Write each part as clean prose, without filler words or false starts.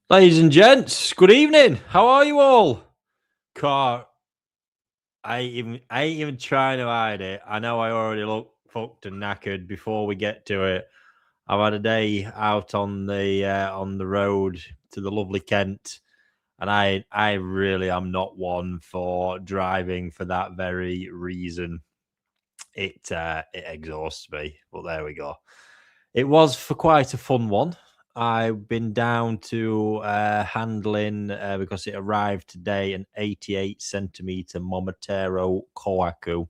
Ladies and gents, good evening. How are you all? Car, I ain't even trying to hide it. I know I already look fucked and knackered before we get to it. I've had a day out on the road to the lovely Kent, and I really am not one for driving for that very reason. It exhausts me, but there we go. It was for quite a fun one. I've been down to handling because it arrived today an 88 centimeter Momotaro Kohaku.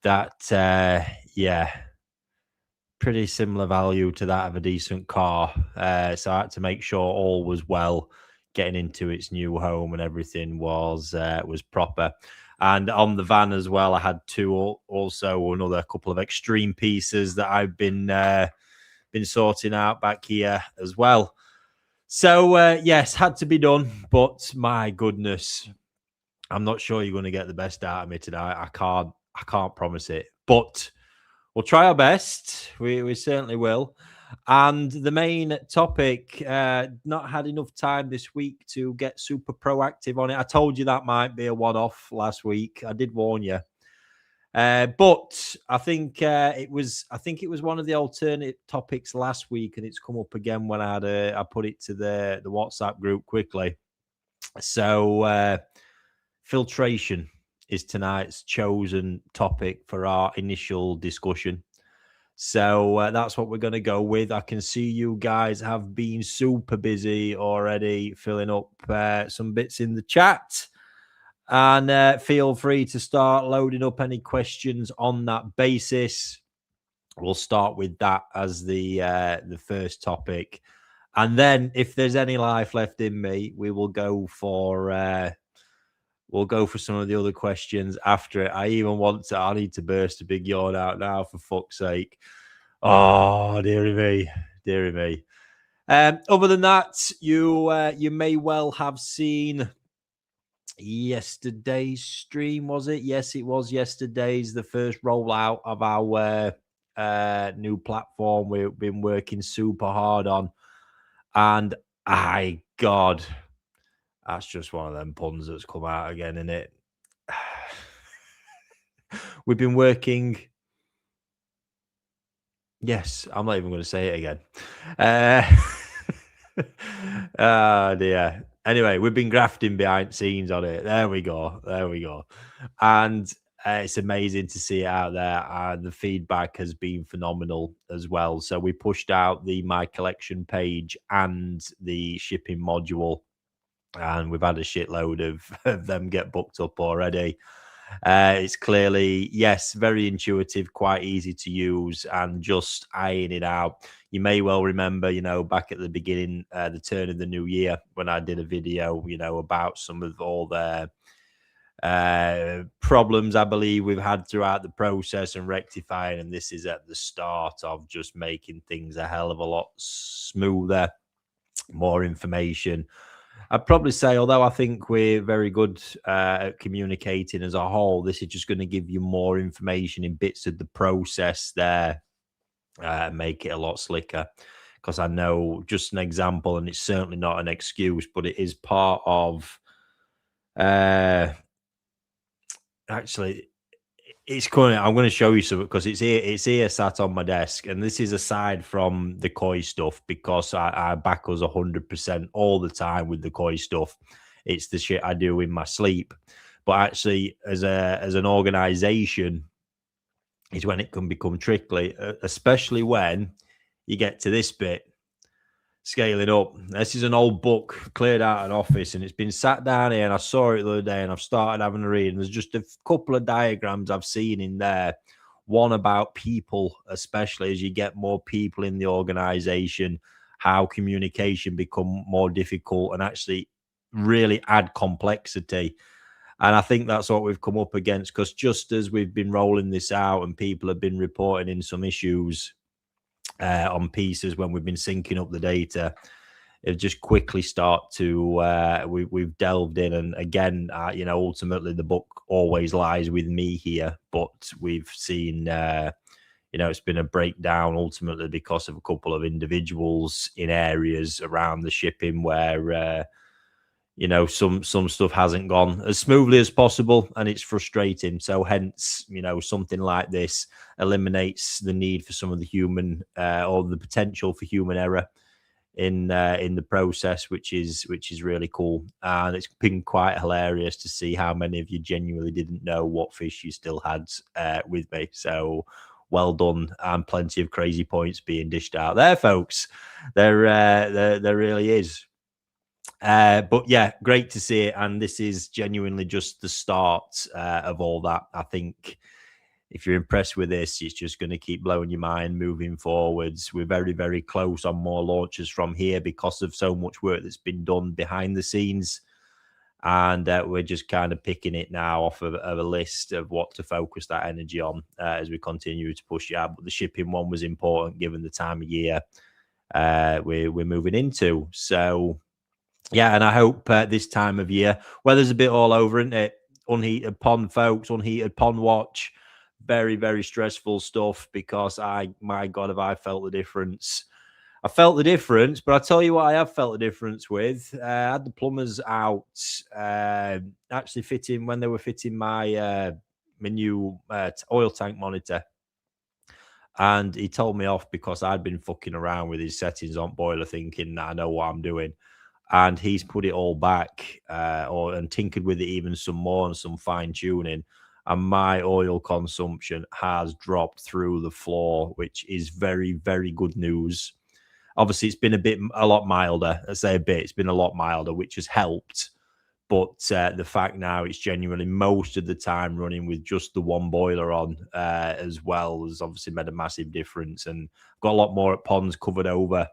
That yeah, pretty similar value to that of a decent car. So I had to make sure all was well, getting into its new home and everything was proper. And on the van as well, I had also another couple of extreme pieces that I've been sorting out back here as well. So yes, had to be done, but my goodness, I'm not sure you're going to get the best out of me tonight. I can't promise it, but we'll try our best. We certainly will. And the main topic, not had enough time this week to get super proactive on it. I told you that might be a one-off last week. I did warn you. But I think it was. I think it was one of the alternate topics last week, and it's come up again when I put it to the WhatsApp group quickly. So filtration is tonight's chosen topic for our initial discussion. So that's what we're going to go with. I can see you guys have been super busy already, filling up some bits in the chat. And feel free to start loading up any questions on that basis. We'll start with that as the first topic, and then if there's any life left in me, we will go for some of the other questions after it. I need to burst a big yawn out now, for fuck's sake. Oh, dearie me, dearie me. Other than that, you may well have seen yesterday's stream. Was it? Yes, it was yesterday's, the first rollout of our new platform we've been working super hard on. And God, that's just one of them puns that's come out again, isn't it? We've been working. Yes, I'm not even going to say it again. Oh dear. Anyway, we've been grafting behind scenes on it. There we go. There we go. And it's amazing to see it out there. The feedback has been phenomenal as well. So we pushed out the My Collection page and the shipping module, and we've had a shitload of them get booked up already. It's clearly, yes, very intuitive, quite easy to use, and just eyeing it out. You may well remember, back at the beginning, the turn of the new year, when I did a video, about some of all the problems I believe we've had throughout the process and rectifying. And this is at the start of just making things a hell of a lot smoother, more information. I'd probably say, although I think we're very good at communicating as a whole, this is just going to give you more information in bits of the process there, make it a lot slicker. Because I know, just an example, and it's certainly not an excuse, but it is part of. Actually, it's currently. I'm going to show you something because it's here sat on my desk, and this is aside from the koi stuff, because I back us 100% all the time with the koi stuff. It's the shit I do in my sleep. But actually, as an organization, is when it can become tricky, especially when you get to this bit. Scaling up. This is an old book cleared out an office, and it's been sat down here, and I saw it the other day, and I've started having a read, and there's just a couple of diagrams I've seen in there. One about people, especially as you get more people in the organization, how communication become more difficult and actually really add complexity. And I think that's what we've come up against, because just as we've been rolling this out and people have been reporting in some issues on pieces when we've been syncing up the data, it just quickly start to we've delved in, and again, ultimately the book always lies with me here, but we've seen it's been a breakdown ultimately because of a couple of individuals in areas around the shipping where some stuff hasn't gone as smoothly as possible, and it's frustrating. So hence, something like this eliminates the need for some of the human or the potential for human error in the process, which is really cool. And it's been quite hilarious to see how many of you genuinely didn't know what fish you still had with me. So well done, and plenty of crazy points being dished out there, folks. There really is. But yeah, great to see it. And this is genuinely just the start of all that. I think if you're impressed with this, it's just going to keep blowing your mind moving forwards. We're very, very close on more launches from here because of so much work that's been done behind the scenes. And we're just kind of picking it now off of a list of what to focus that energy on as we continue to push it out. But the shipping one was important given the time of year we're moving into. So yeah, and I hope this time of year, weather's a bit all over, isn't it? Unheated pond, folks, unheated pond watch. Very, very stressful stuff because my God, have I felt the difference. I felt the difference, but I'll tell you what I have felt the difference with. I had the plumbers out actually fitting when they were fitting my new oil tank monitor. And he told me off because I'd been fucking around with his settings on boiler thinking I know what I'm doing. And he's put it all back and tinkered with it even some more and some fine tuning. And my oil consumption has dropped through the floor, which is very, very good news. Obviously, it's been a lot milder. I say a bit, it's been a lot milder, which has helped. But the fact now it's genuinely most of the time running with just the one boiler on as well has obviously made a massive difference. And got a lot more ponds covered over.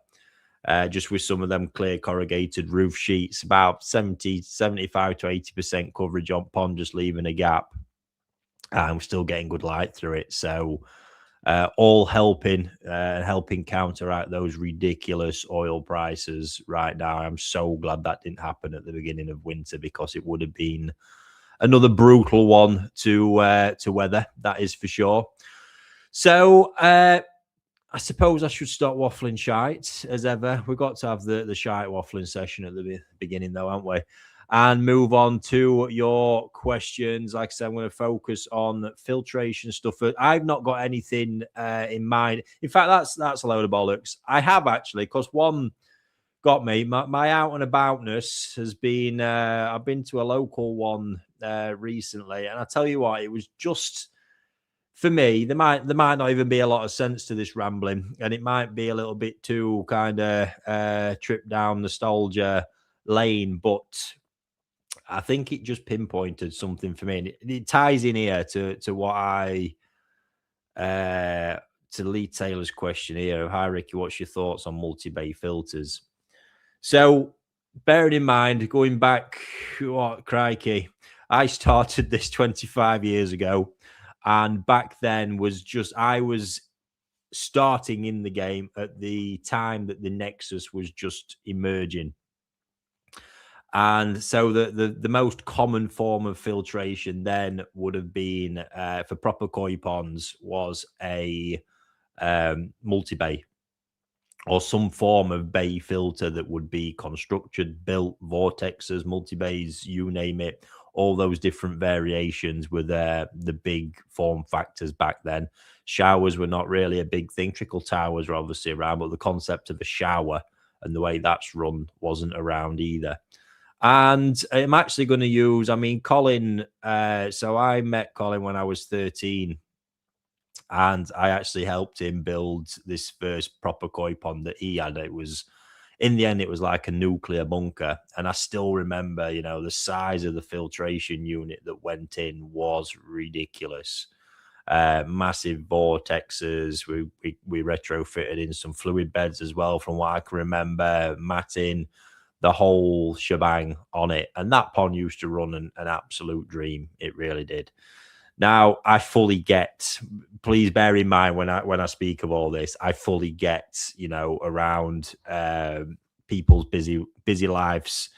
Just with some of them clear corrugated roof sheets, about 75 to 80% coverage on pond, just leaving a gap. And we're still getting good light through it. So all helping counteract those ridiculous oil prices right now. I'm so glad that didn't happen at the beginning of winter because it would have been another brutal one to weather. That is for sure. So I suppose I should stop waffling shite as ever. We've got to have the shite waffling session at the beginning, though, haven't we? And move on to your questions. Like I said, I'm going to focus on filtration stuff. I've not got anything in mind. In fact, that's a load of bollocks. I have actually, because one got me. My out and aboutness has been. I've been to a local one recently, and I tell you what, it was just. For me, there might not even be a lot of sense to this rambling, and it might be a little bit too kind of trip down nostalgia lane, but I think it just pinpointed something for me, and it ties in here to what to Lee Taylor's question here. Hi Ricky, what's your thoughts on multi-bay filters? So bearing in mind, going back, crikey, I started this 25 years ago. And back then I was starting in the game at the time that the Nexus was just emerging. And so the most common form of filtration then would have been for proper koi ponds was a multi-bay or some form of bay filter that would be constructed, built, vortexes, multi-bays, you name it. All those different variations were the big form factors back then. Showers were not really a big thing. Trickle towers were obviously around, but the concept of a shower and the way that's run wasn't around either. And I'm actually going to use, Colin. So I met Colin when I was 13. And I actually helped him build this first proper koi pond that he had. It was, in the end, it was like a nuclear bunker. And I still remember, the size of the filtration unit that went in was ridiculous. Massive vortexes. We retrofitted in some fluid beds as well, from what I can remember, matting, the whole shebang on it. And that pond used to run an absolute dream. It really did. Now, I fully get, please bear in mind when I speak of all this, I fully get, around people's busy lives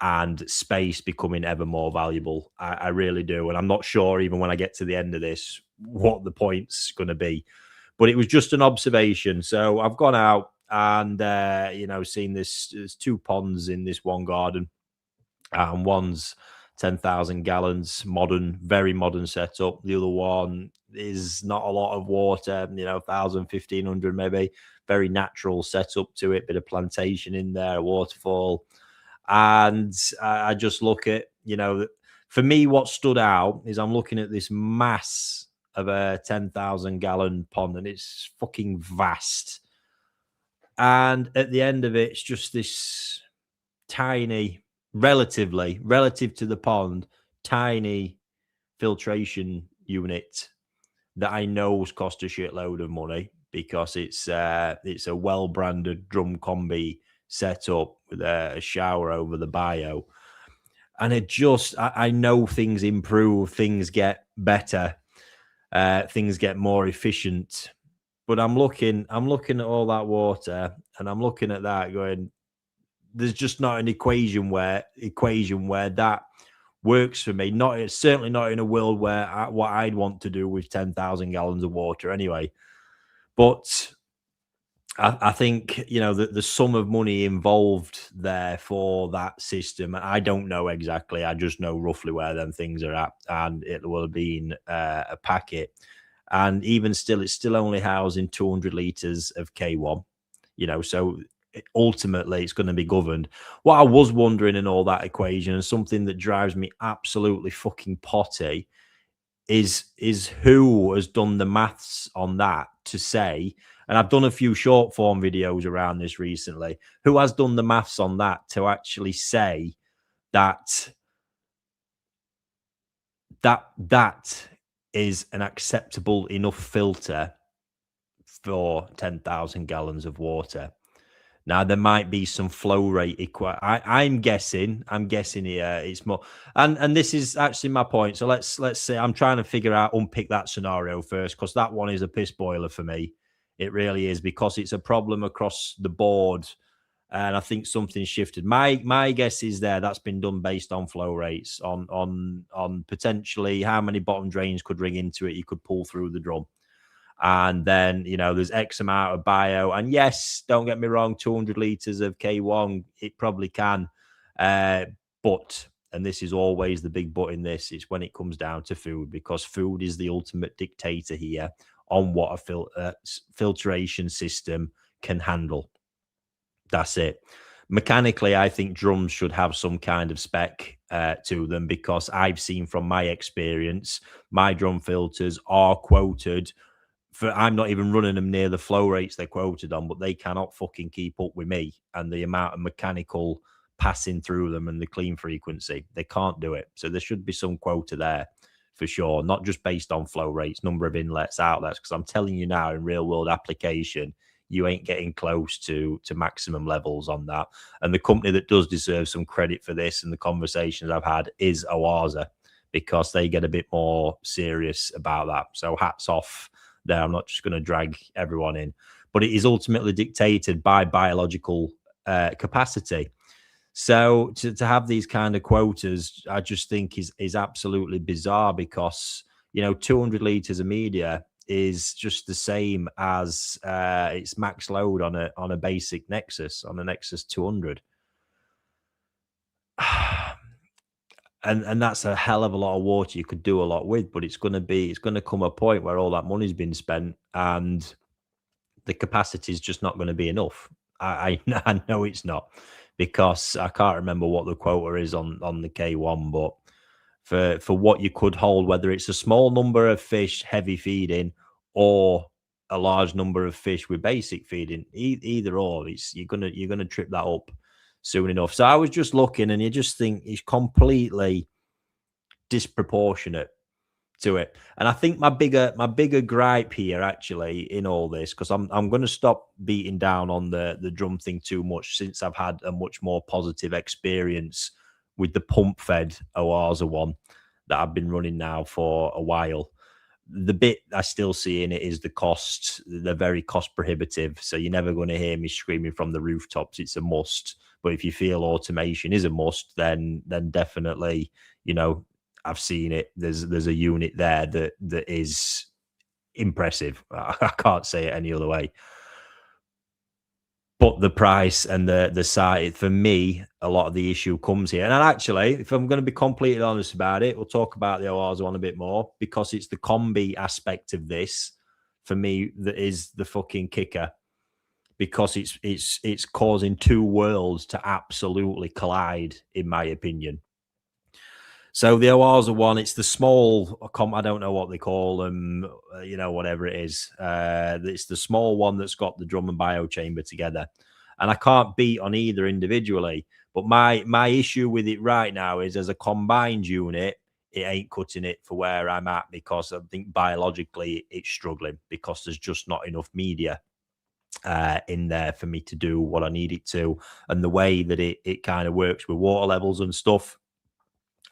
and space becoming ever more valuable. I really do. And I'm not sure, even when I get to the end of this, what the point's going to be. But it was just an observation. So I've gone out and seen there's two ponds in this one garden, and one's 10,000 gallons, modern, very modern setup. The other one is not a lot of water, 1,000, 1,500 maybe, very natural setup to it, bit of plantation in there, a waterfall. And I just look at, for me, what stood out is I'm looking at this mass of a 10,000 gallon pond, and it's fucking vast. And at the end of it, it's just this tiny, relative to the pond, tiny filtration unit that I know's cost a shitload of money because it's a well branded drum combi setup with a shower over the bio. And I know things improve, things get better, things get more efficient. But I'm looking at all that water, and I'm looking at that going, there's just not an equation where that works for me. Certainly not in a world where what I'd want to do with 10,000 gallons of water anyway. But I think, the sum of money involved there for that system, and I don't know exactly. I just know roughly where them things are at, and it will have been a packet. And even still, it's still only housing 200 liters of K1, so ultimately it's going to be governed. What I was wondering in all that equation, and something that drives me absolutely fucking potty, is who has done the maths on that to say, and I've done a few short form videos around this recently, who has done the maths on that to actually say that is an acceptable enough filter for 10,000 gallons of water. Now there might be some flow rate I'm guessing here it's more, and this is actually my point. So let's say I'm trying to unpick that scenario first, because that one is a piss boiler for me. It really is, because it's a problem across the board, and I think something's shifted. My guess is that's been done based on flow rates, on potentially how many bottom drains could ring into it, you could pull through the drum. And then, there's X amount of bio. And yes, don't get me wrong, 200 liters of K1, it probably can. But, and this is always the big but in this, it's when it comes down to food, because food is the ultimate dictator here on what a filtration system can handle. That's it. Mechanically, I think drums should have some kind of spec to them, because I've seen from my experience, my drum filters are quoted I'm not even running them near the flow rates they're quoted on, but they cannot fucking keep up with me and the amount of mechanical passing through them and the clean frequency. They can't do it. So there should be some quota there for sure, not just based on flow rates, number of inlets, outlets, because I'm telling you now, in real world application, you ain't getting close to maximum levels on that. And the company that does deserve some credit for this, and the conversations I've had, is Oase, because they get a bit more serious about that. So hats off there. I'm not just going to drag everyone in, but it is ultimately dictated by biological capacity. So to have these kind of quotas, I just think is absolutely bizarre, because 200 liters of media is just the same as its max load on a basic Nexus, on a Nexus 200. And that's a hell of a lot of water you could do a lot with, but it's going to come a point where all that money's been spent and the capacity is just not going to be enough. I know it's not, because I can't remember what the quota is on the K1, but for what you could hold, whether it's a small number of fish heavy feeding or a large number of fish with basic feeding, either or, you're gonna trip that up soon enough. So I was just looking, and you just think it's completely disproportionate to it. And I think my bigger gripe here, actually, in all this, because I'm going to stop beating down on the drum thing too much, since I've had a much more positive experience with the pump fed Oase one that I've been running now for a while. The bit I still see in it is the costs. They're very cost prohibitive. So you're never going to hear me screaming from the rooftops, it's a must. But if you feel automation is a must, then definitely, I've seen it. There's a unit there that is impressive. I can't say it any other way. But the price and the site, for me, a lot of the issue comes here. And actually, if I'm going to be completely honest about it, we'll talk about the Oase one a bit more, because it's the combi aspect of this for me that is the fucking kicker, because it's causing two worlds to absolutely collide, in my opinion. So the Oase one, it's the small, I don't know what they call them, whatever it is. It's the small one that's got the drum and bio chamber together. And I can't beat on either individually. But my issue with it right now is, as a combined unit, it ain't cutting it for where I'm at, because I think biologically it's struggling, because there's just not enough media in there for me to do what I need it to. And the way that it kind of works with water levels and stuff,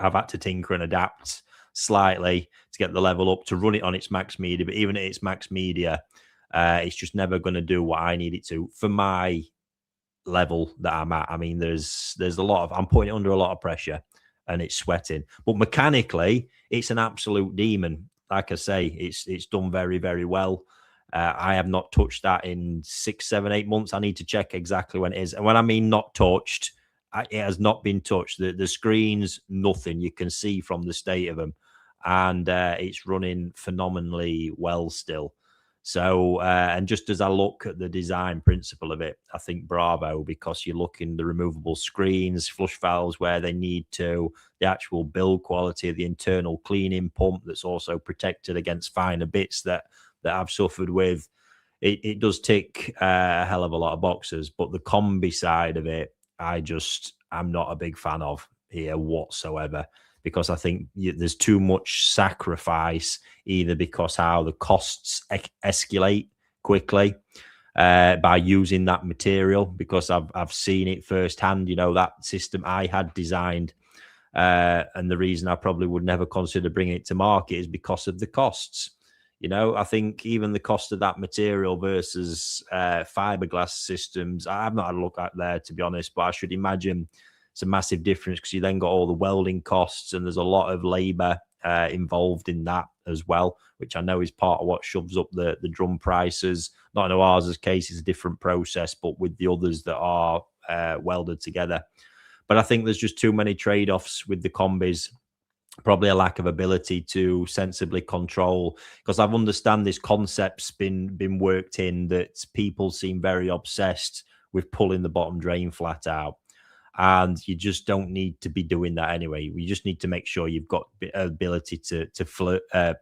I've had to tinker and adapt slightly to get the level up to run it on its max media. But even at its max media, it's just never going to do what I need it to for my level that I'm at. I mean, there's a lot of, I'm putting it under a lot of pressure and it's sweating. But mechanically, it's an absolute demon. Like I say, it's done very, very well. I have not touched that in 6, 7, 8 months. I need to check exactly when it is. And when I mean not touched, it has not been touched. The screens, nothing. You can see from the state of them. And it's running phenomenally well still. So, and just as I look at the design principle of it, I think bravo, because you look in the removable screens, flush valves where they need to, the actual build quality of the internal cleaning pump that's also protected against finer bits that I've suffered with. It does tick a hell of a lot of boxes, but the combi side of it, I'm not a big fan of here whatsoever, because I think there's too much sacrifice, either because how the costs escalate quickly by using that material, because I've seen it firsthand. That system I had designed, and the reason I probably would never consider bringing it to market is because of the costs. I think even the cost of that material versus fiberglass systems, I've not had a look at there, to be honest, but I should imagine it's a massive difference, because you then got all the welding costs, and there's a lot of labor involved in that as well, which I know is part of what shoves up the drum prices. Not in Oase's case, it's a different process, but with the others that are welded together. But I think there's just too many trade-offs with the combis. Probably a lack of ability to sensibly control, because I've understand this concept's been worked in, that people seem very obsessed with pulling the bottom drain flat out, and you just don't need to be doing that anyway. You just need to make sure you've got ability to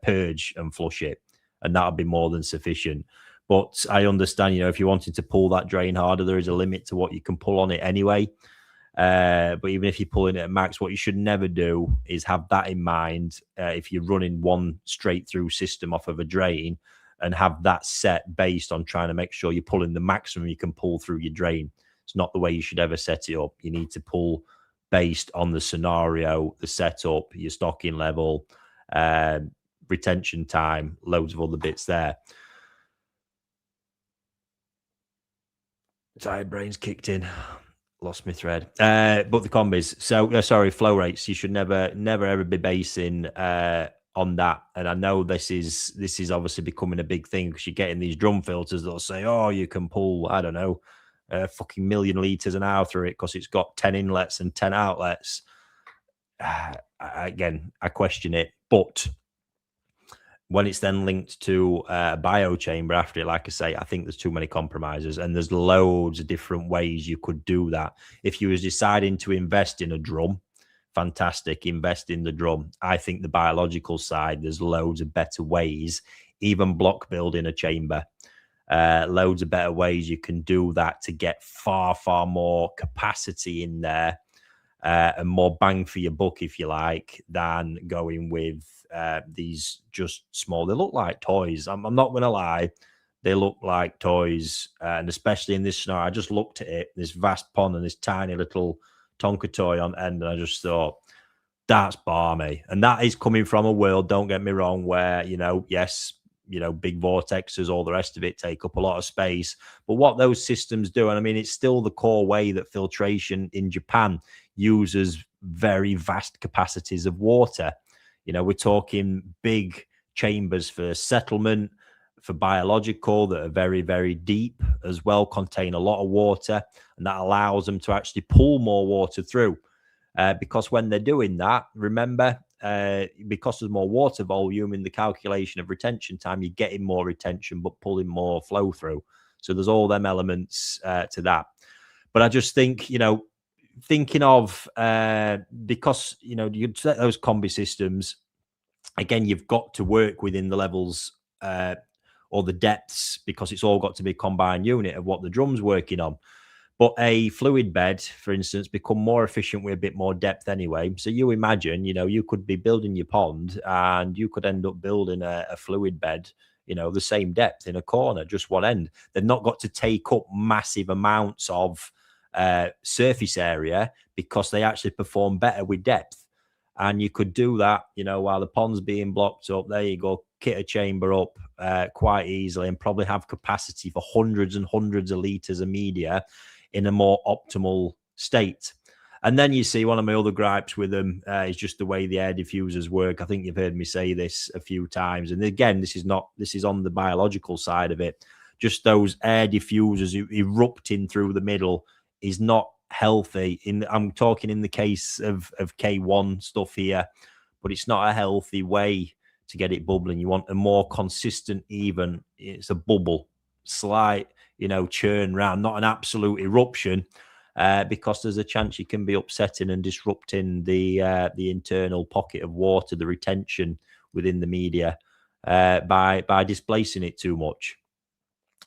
purge and flush it, and that'll be more than sufficient. But I understand, if you wanted to pull that drain harder, there is a limit to what you can pull on it anyway. But even if you're pulling it at max, what you should never do is have that in mind if you're running one straight through system off of a drain, and have that set based on trying to make sure you're pulling the maximum you can pull through your drain. It's not the way you should ever set it up. You need to pull based on the scenario, the setup, your stocking level, retention time, loads of other bits there. Sorry, brain's kicked in. Lost my thread. But the combis. So sorry, flow rates. You should never ever be basing on that. And I know this is obviously becoming a big thing, because you're getting these drum filters that'll say, oh, you can pull, I don't know, fucking 1,000,000 liters an hour through it because it's got 10 inlets and 10 outlets. Again, I question it. But when it's then linked to a bio chamber after it, like I say, I think there's too many compromises, and there's loads of different ways you could do that. If you was deciding to invest in a drum, fantastic, invest in the drum. I think the biological side, there's loads of better ways, even block building a chamber. Loads of better ways you can do that to get far, far more capacity in there, and more bang for your buck, if you like, than going with these just small. They look like toys. I'm not going to lie. They look like toys. And especially in this scenario, I just looked at it, this vast pond and this tiny little Tonka toy on end, and I just thought, that's balmy. And that is coming from a world, don't get me wrong, where, yes, big vortexes, all the rest of it take up a lot of space. But what those systems do, and I mean, it's still the core way that filtration in Japan uses very vast capacities of water. We're talking big chambers for settlement, for biological that are very, very deep as well, contain a lot of water, and that allows them to actually pull more water through. Because when they're doing that, remember, because there's more water volume in the calculation of retention time, you're getting more retention but pulling more flow through. So there's all them elements to that. But I just think, thinking of, because, you set those combi systems, again, you've got to work within the levels or the depths, because it's all got to be a combined unit of what the drum's working on. But a fluid bed, for instance, become more efficient with a bit more depth anyway. So you imagine, you could be building your pond and you could end up building a fluid bed, the same depth in a corner, just one end. They've not got to take up massive amounts of surface area, because they actually perform better with depth. And you could do that, while the pond's being blocked up. There you go, kit a chamber up quite easily, and probably have capacity for hundreds and hundreds of litres of media in a more optimal state. And then you see, one of my other gripes with them is just the way the air diffusers work. I think you've heard me say this a few times. And again, this is on the biological side of it. Just those air diffusers erupting through the middle is not healthy. I'm talking in the case of K1 stuff here, but it's not a healthy way to get it bubbling. You want a more consistent, even, it's a bubble, slight, churn round, not an absolute eruption, because there's a chance you can be upsetting and disrupting the internal pocket of water, the retention within the media, by displacing it too much.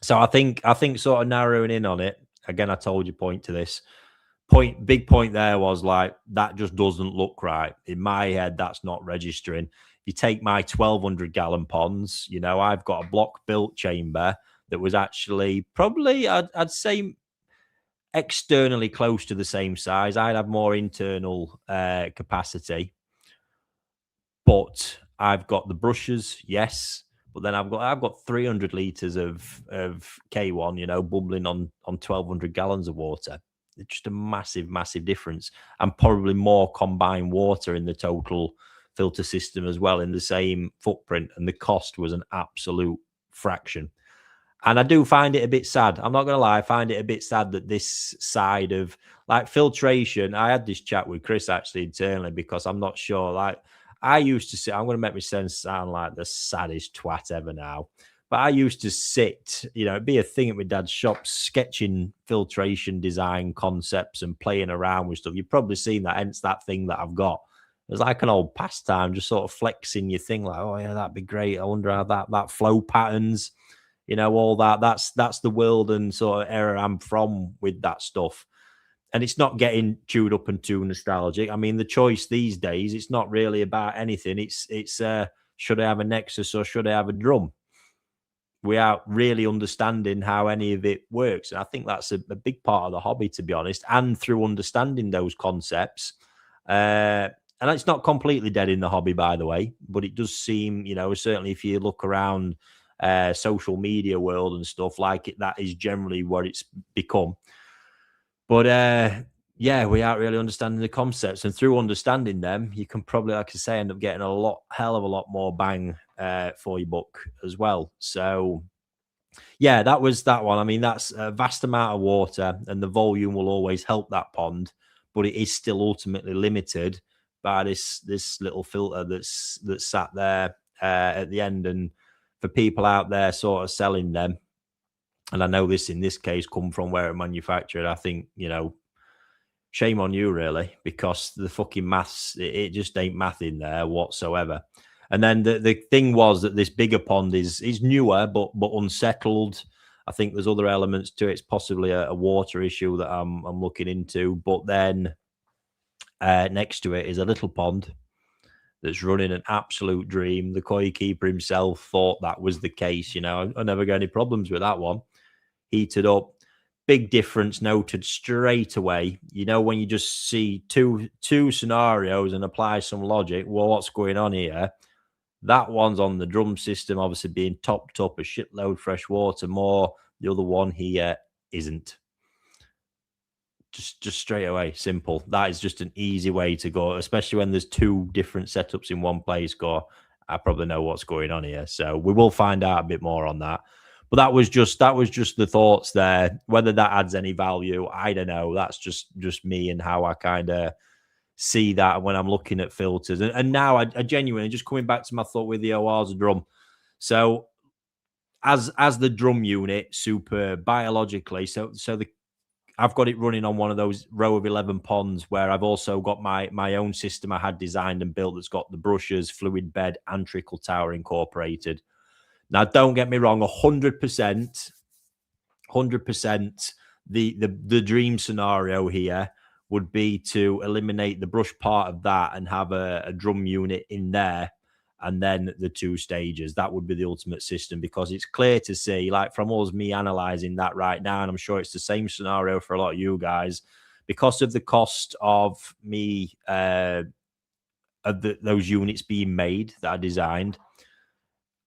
So I think sort of narrowing in on it, again, I told you big point there was like, that just doesn't look right. In my head, that's not registering. You take my 1,200 gallon ponds, I've got a block built chamber that was actually probably, I'd say, externally close to the same size. I'd have more internal capacity, but I've got the brushes, yes, but then I've got 300 liters of K1, bubbling on 1,200 gallons of water. It's just a massive, massive difference, and probably more combined water in the total filter system as well, in the same footprint, and the cost was an absolute fraction. And I do find it a bit sad. I'm not going to lie. I find it a bit sad that this side of, like, filtration, I had this chat with Chris actually internally, because I'm not sure. Like, I used to sit, I'm going to make myself sound like the saddest twat ever now, but I used to sit, it'd be a thing at my dad's shop, sketching filtration design concepts and playing around with stuff. You've probably seen that, hence that thing that I've got. It's like an old pastime, just sort of flexing your thing, like, oh yeah, that'd be great. I wonder how that flow patterns, all that. That's the world and sort of era I'm from with that stuff. And it's not getting chewed up and too nostalgic. I mean, the choice these days, it's not really about anything. It's should I have a Nexus or should I have a drum? Without really understanding how any of it works. And I think that's a big part of the hobby, to be honest, and through understanding those concepts. And it's not completely dead in the hobby, by the way, but it does seem, certainly if you look around social media world and stuff like it, that is generally what it's become. But yeah, we aren't really understanding the concepts, and through understanding them, you can probably, like I say, end up getting hell of a lot more bang for your buck as well. So yeah, that was that one. I mean, that's a vast amount of water, and the volume will always help that pond, but it is still ultimately limited by this little filter that's sat there at the end. And for people out there sort of selling them, and I know this in this case come from where it manufactured, I think, shame on you, really, because the fucking maths, it just ain't math in there whatsoever. And then the thing was that this bigger pond is newer, but unsettled. I think there's other elements to it. It's possibly a water issue that I'm looking into. But then next to it is a little pond that's running an absolute dream. The koi keeper himself thought that was the case. I never got any problems with that one. Heated up. Big difference noted straight away. When you just see two scenarios and apply some logic, well, what's going on here? That one's on the drum system, obviously being topped up a shitload fresh water more. The other one here isn't. Just straight away, simple. That is just an easy way to go, especially when there's two different setups in one place. Go, I probably know what's going on here. So we will find out a bit more on that. But that was just the thoughts there. Whether that adds any value, I don't know. That's just me and how I kind of see that when I'm looking at filters. And now I genuinely, just coming back to my thought with the Oase drum. So as the drum unit, super biologically. So the I've got it running on one of those row of 11 ponds where I've also got my own system I had designed and built that's got the brushes, fluid bed, and trickle tower incorporated. Now, don't get me wrong, 100%, 100%, the dream scenario here would be to eliminate the brush part of that and have a drum unit in there and then the two stages. That would be the ultimate system, because it's clear to see, like from us, me analyzing that right now, and I'm sure it's the same scenario for a lot of you guys, because of the cost of me those units being made that I designed.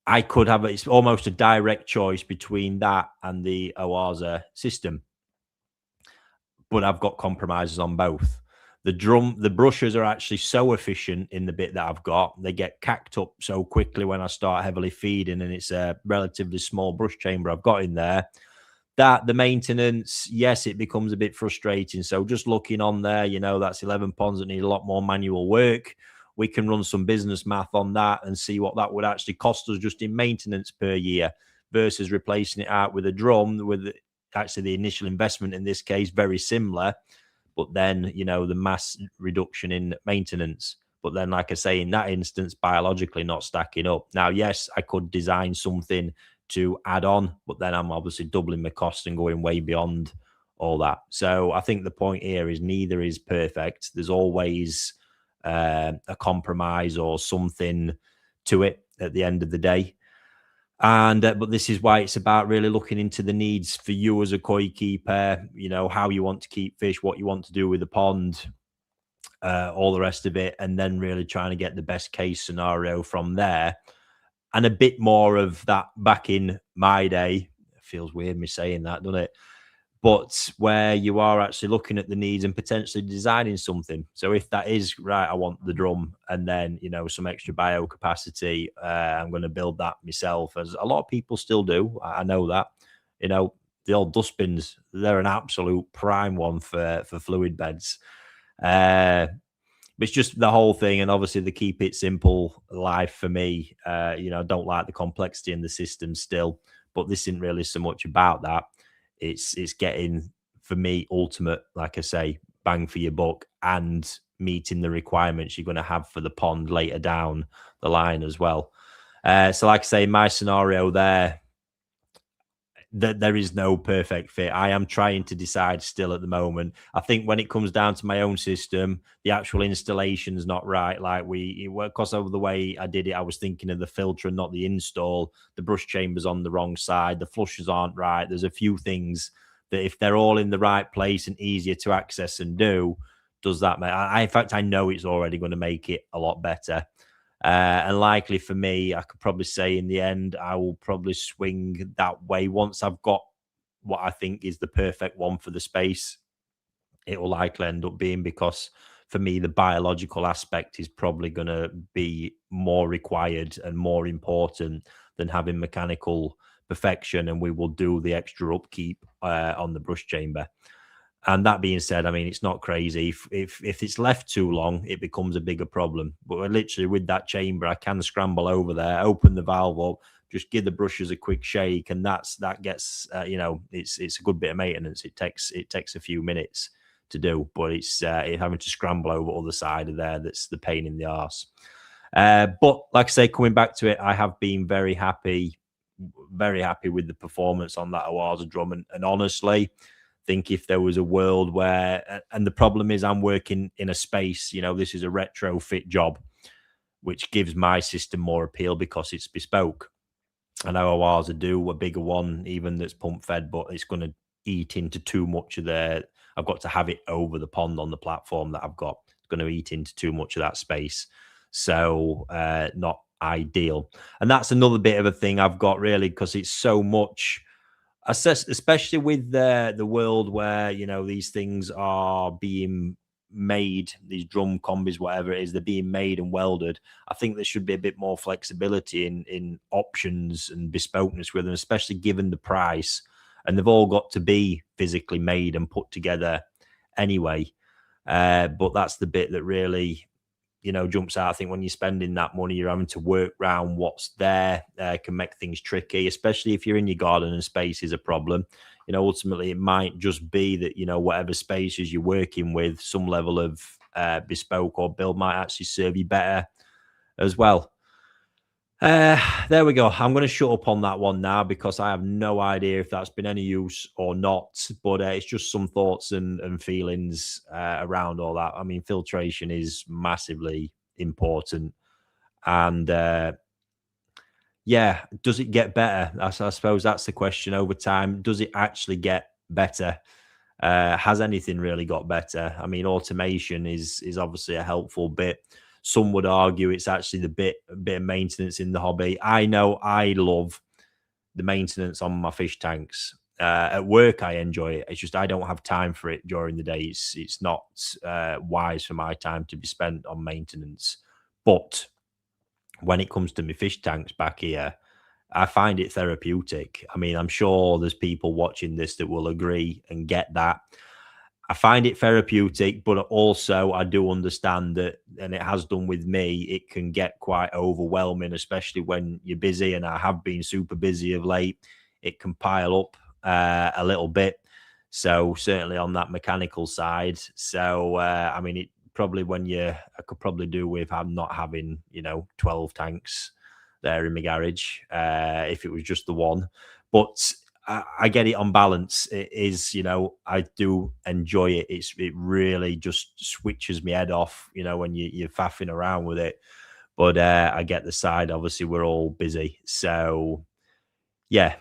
I could have, it's almost a direct choice between that and the Oase system, but I've got compromises on both. The brushes are actually so efficient in the bit that I've got. They get cacked up so quickly when I start heavily feeding, and it's a relatively small brush chamber I've got in there, that the maintenance, yes, it becomes a bit frustrating. So just looking on there, that's 11 ponds that need a lot more manual work. We can run some business math on that and see what that would actually cost us just in maintenance per year versus replacing it out with a drum with actually the initial investment in this case very similar, but then the mass reduction in maintenance. But then, like I say, in that instance, biologically not stacking up. Now, yes, I could design something to add on, but then I'm obviously doubling my cost and going way beyond all that. So I think the point here is neither is perfect. There's always a compromise or something to it at the end of the day. And but this is why it's about really looking into the needs for you as a koi keeper, how you want to keep fish, what you want to do with the pond, all the rest of it, and then really trying to get the best case scenario from there. And a bit more of that back in my day. It feels weird me saying that, doesn't it? But where you are actually looking at the needs and potentially designing something. So if that is right, I want the drum and then, some extra bio capacity, I'm going to build that myself, as a lot of people still do. I know that, the old dustbins, they're an absolute prime one for fluid beds. But it's just the whole thing, and obviously the keep it simple life for me. I don't like the complexity in the system still, but this isn't really so much about that. It's getting, for me, ultimate, like I say, bang for your buck and meeting the requirements you're going to have for the pond later down the line as well. So like I say, my scenario there, that there is no perfect fit. I am trying to decide still at the moment. I think when it comes down to my own system, the actual installation is not right. Like because of the way I did it, I was thinking of the filter and not the install. The brush chamber's on the wrong side. The flushes aren't right. There's a few things that if they're all in the right place and easier to access and do, does that make? In fact, I know it's already going to make it a lot better. And likely for me, I could probably say in the end, I will probably swing that way once I've got what I think is the perfect one for the space. It will likely end up being, because for me, the biological aspect is probably going to be more required and more important than having mechanical perfection. And we will do the extra upkeep on the brush chamber. And that being said, I mean, it's not crazy. If it's left too long, it becomes a bigger problem. But literally with that chamber, I can scramble over there, open the valve up, just give the brushes a quick shake, and that gets it's a good bit of maintenance. It takes a few minutes to do, but it's having to scramble over the other side of there that's the pain in the arse. But like I say, coming back to it, I have been very happy with the performance on that Oase drum, and honestly, think if there was a world where, and the problem is I'm working in a space, this is a retrofit job, which gives my system more appeal because it's bespoke. I know Oase do a bigger one, even that's pump fed, but it's going to eat into too much of I've got to have it over the pond on the platform that I've got. It's going to eat into too much of that space. So not ideal. And that's another bit of a thing I've got, really, because it's so much, especially with the world where these things are being made, these drum combis, whatever it is, they're being made and welded. I think there should be a bit more flexibility in options and bespokeness with them, especially given the price. And they've all got to be physically made and put together anyway. But that's the bit that really, jumps out. I think when you're spending that money, you're having to work around what's there, can make things tricky, especially if you're in your garden and space is a problem. Ultimately, it might just be that, whatever spaces you're working with, some level of bespoke or build might actually serve you better as well. There we go. I'm going to shut up on that one now because I have no idea if that's been any use or not, but it's just some thoughts and feelings around all that. I mean, filtration is massively important. And yeah, does it get better? I suppose that's the question over time. Does it actually get better? Has anything really got better? I mean, automation is obviously a helpful bit. Some would argue it's actually the bit of maintenance in the hobby. I know I love the maintenance on my fish tanks. At work, I enjoy it. It's just I don't have time for it during the day. It's not wise for my time to be spent on maintenance. But when it comes to my fish tanks back here, I find it therapeutic. I mean, I'm sure there's people watching this that will agree and get that. I find it therapeutic, but also I do understand that, and it has done with me, it can get quite overwhelming, especially when you're busy, and I have been super busy of late. It can pile up a little bit. So certainly on that mechanical side. So, I mean, it probably I could probably do with I'm not having, 12 tanks there in my garage if it was just the one. But I get it on balance. It is, I do enjoy it. It really just switches my head off, when you're faffing around with it. But I get the side. Obviously, we're all busy. So, yeah.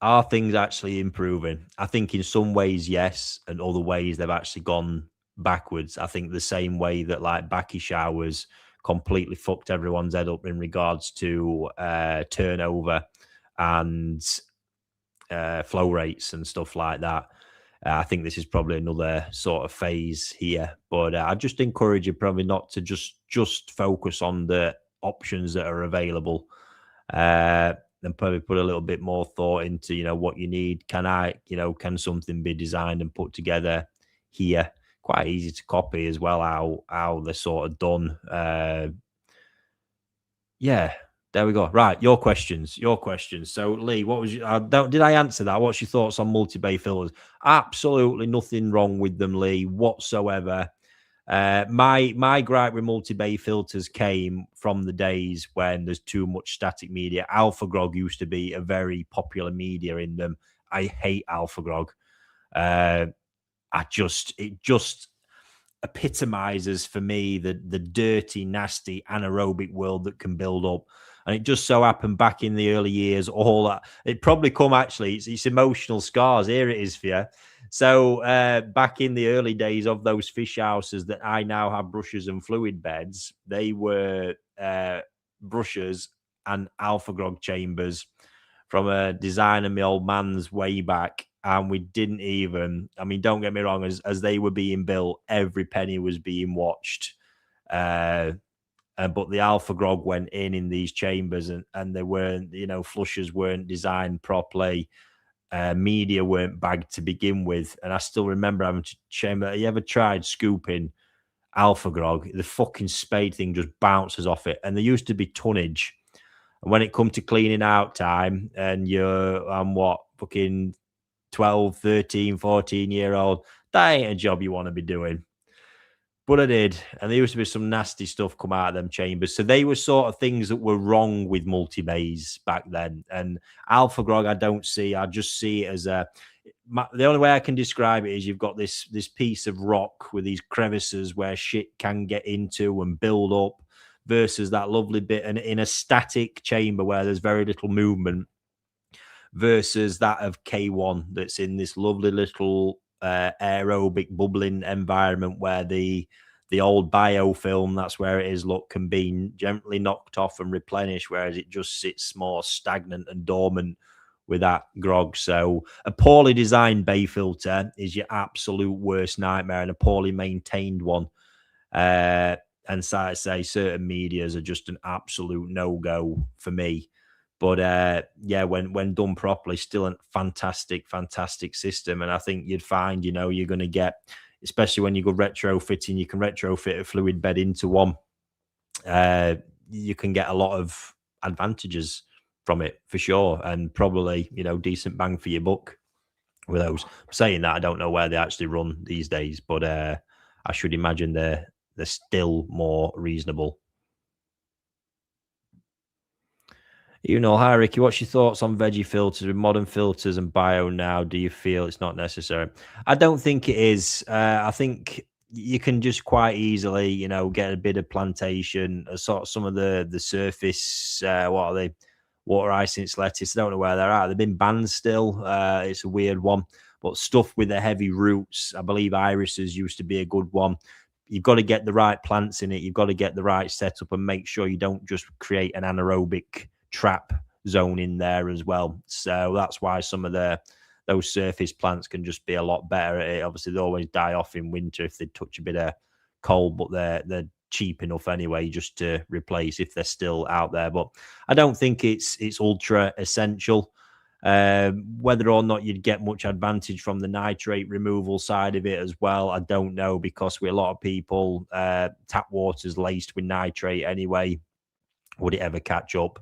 Are things actually improving? I think in some ways, yes. And other ways, they've actually gone backwards. I think the same way that like backy showers completely fucked everyone's head up in regards to turnover and flow rates and stuff like that. I think this is probably another sort of phase here, but I just encourage you probably not to just focus on the options that are available, and probably put a little bit more thought into what you need. Can something be designed and put together here? Quite easy to copy as well. How they're sort of done. Yeah, there we go. Right, your questions. So, Lee, what was did I answer that? What's your thoughts on multi-bay filters? Absolutely nothing wrong with them, Lee, whatsoever. My gripe with multi-bay filters came from the days when there's too much static media. Alpha grog used to be a very popular media in them. I hate alpha grog. It just epitomizes for me the dirty, nasty, anaerobic world that can build up. And it just so happened back in the early years, all that it probably come actually, it's emotional scars. Here it is for you. So back in the early days of those fish houses that I now have brushes and fluid beds, they were brushes and alpha grog chambers from a design of my old man's way back. And we didn't even, I mean, don't get me wrong, as they were being built, every penny was being watched. But the alpha grog went in these chambers, and they weren't, flushers weren't designed properly. Media weren't bagged to begin with. And I still remember having to chamber. You ever tried scooping alpha grog? The fucking spade thing just bounces off it. And there used to be tonnage. And when it come to cleaning out time, and you're fucking 12, 13, 14-year-old, that ain't a job you want to be doing. But I did. And there used to be some nasty stuff come out of them chambers. So they were sort of things that were wrong with multi-bays back then. And alpha grog, I don't see. I just see it as the only way I can describe it is you've got this piece of rock with these crevices where shit can get into and build up, versus that lovely bit and in a static chamber where there's very little movement, versus that of K1 that's in this lovely little aerobic bubbling environment where the old biofilm, that's where it is, can be gently knocked off and replenished, whereas it just sits more stagnant and dormant with that grog. So a poorly designed bay filter is your absolute worst nightmare, and a poorly maintained one. And so I say certain medias are just an absolute no-go for me. But yeah, when done properly, still a fantastic, fantastic system. And I think you'd find, you're going to get, especially when you go retrofitting, you can retrofit a fluid bed into one. You can get a lot of advantages from it for sure, and probably decent bang for your buck with those. Saying that, I don't know where they actually run these days, but I should imagine they're still more reasonable. Hi Ricky, what's your thoughts on veggie filters with modern filters and bio now? Do you feel it's not necessary? I don't think it is. I think you can just quite easily, get a bit of plantation, sort of some of the surface. What are they? Water hyacinths, lettuce. I don't know where they're at. They've been banned still. It's a weird one, but stuff with the heavy roots. I believe irises used to be a good one. You've got to get the right plants in it. You've got to get the right setup and make sure you don't just create an anaerobic trap zone in there as well. So that's why some of those surface plants can just be a lot better at it. Obviously, they always die off in winter if they touch a bit of cold, but they're cheap enough anyway just to replace if they're still out there. But I don't think it's ultra essential. Whether or not you'd get much advantage from the nitrate removal side of it as well, I don't know, because with a lot of people, tap water's laced with nitrate anyway. Would it ever catch up?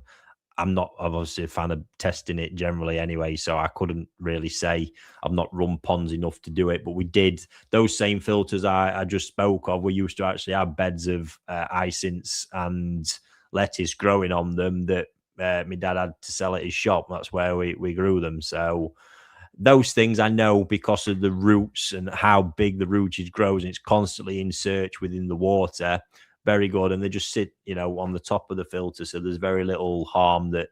I'm not obviously a fan of testing it generally anyway, so I couldn't really say. I've not run ponds enough to do it, but we did. Those same filters I just spoke of, we used to actually have beds of hyacinths and lettuce growing on them that my dad had to sell at his shop. That's where we grew them. So those things I know because of the roots and how big the rootage grows, and it's constantly in search within the water. Very good, and they just sit, on the top of the filter, so there's very little harm that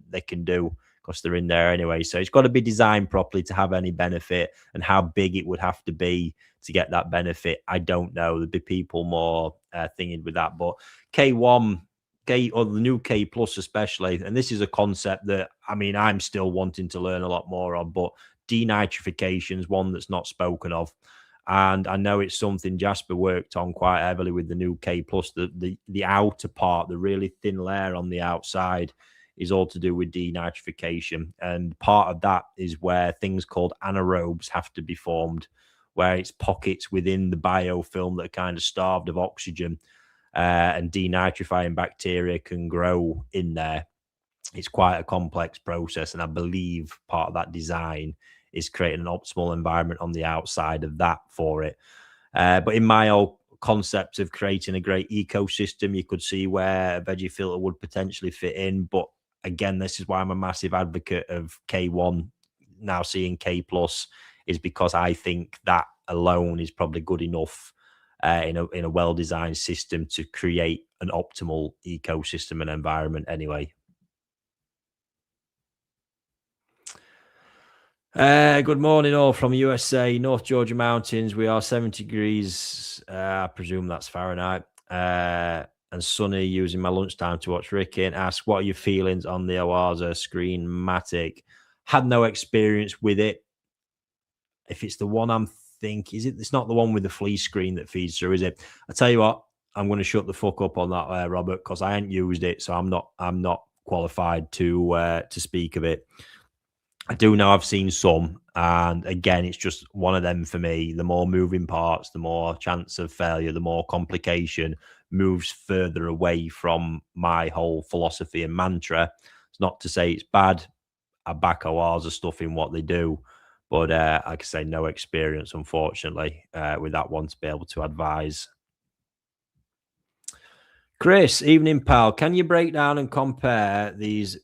they can do because they're in there anyway. So it's got to be designed properly to have any benefit, and how big it would have to be to get that benefit, I don't know. There'd be people more thinking with that, but K1, or the new K Plus especially, and this is a concept that I'm still wanting to learn a lot more of, but denitrification is one that's not spoken of. And I know it's something Jasper worked on quite heavily with the new K Plus. The outer part, the really thin layer on the outside, is all to do with denitrification. And part of that is where things called anaerobes have to be formed, where it's pockets within the biofilm that are kind of starved of oxygen, and denitrifying bacteria can grow in there. It's quite a complex process, and I believe part of that design is creating an optimal environment on the outside of that for it. But in my old concept of creating a great ecosystem, you could see where a veggie filter would potentially fit in. But again, this is why I'm a massive advocate of K1, now seeing K Plus, is because I think that alone is probably good enough in a well-designed system to create an optimal ecosystem and environment anyway. Good morning, all from USA, North Georgia mountains. We are 70 degrees. I presume that's Fahrenheit. And sunny, using my lunchtime to watch Ricky, and ask, what are your feelings on the Oase Screen-Matic? Had no experience with it. If it's the one I'm thinking, it's not the one with the fleece screen that feeds through, is it? I tell you what, I'm going to shut the fuck up on that, Robert, because I ain't used it, so I'm not qualified to speak of it. I do know I've seen some, and again, it's just one of them for me. The more moving parts, the more chance of failure, the more complication moves further away from my whole philosophy and mantra. It's not to say it's bad. I back Oase stuff in what they do, but like I say, no experience, unfortunately, with that one to be able to advise. Chris, evening, pal. Can you break down and compare these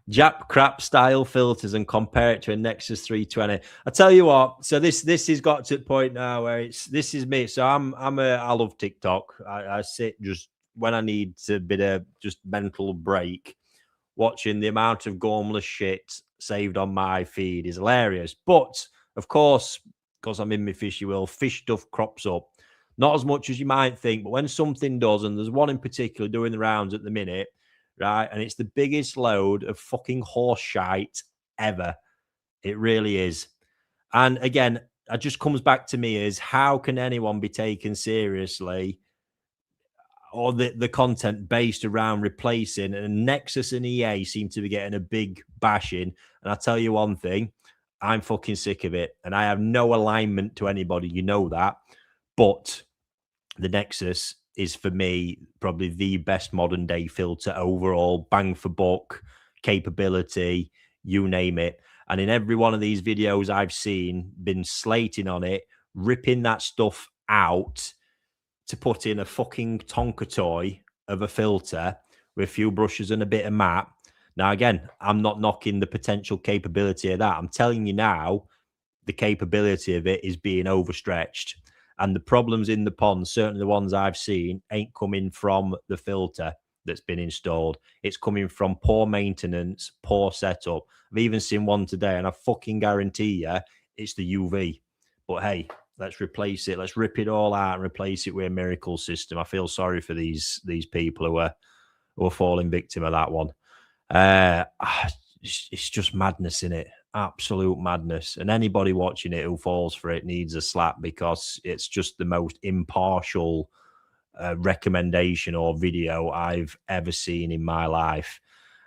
Jap crap style filters and compare it to a Nexus 320? I tell you what, so this has got to the point now where this is me. So I love TikTok. I sit just when I need a bit of just mental break. Watching the amount of gormless shit saved on my feed is hilarious. But of course, because I'm in my fishy world, fish stuff crops up. Not as much as you might think, but when something does, and there's one in particular doing the rounds at the minute, right? And it's the biggest load of fucking horse shite ever. It really is. And again, it just comes back to me is how can anyone be taken seriously, or the content based around replacing, and Nexus and EA seem to be getting a big bashing. And I'll tell you one thing, I'm fucking sick of it. And I have no alignment to anybody, you know that. But the Nexus is for me probably the best modern day filter overall, bang for buck, capability, you name it. And in every one of these videos I've seen, been slating on it, ripping that stuff out to put in a fucking Tonka toy of a filter with a few brushes and a bit of matte. Now, again, I'm not knocking the potential capability of that. I'm telling you now, the capability of it is being overstretched. And the problems in the pond, certainly the ones I've seen, ain't coming from the filter that's been installed. It's coming from poor maintenance, poor setup. I've even seen one today, and I fucking guarantee you it's the UV. But hey, let's replace it. Let's rip it all out and replace it with a miracle system. I feel sorry for these people who are falling victim of that one. It's just madness in it. Absolute madness. And anybody watching it who falls for it needs a slap, because it's just the most impartial recommendation or video I've ever seen in my life.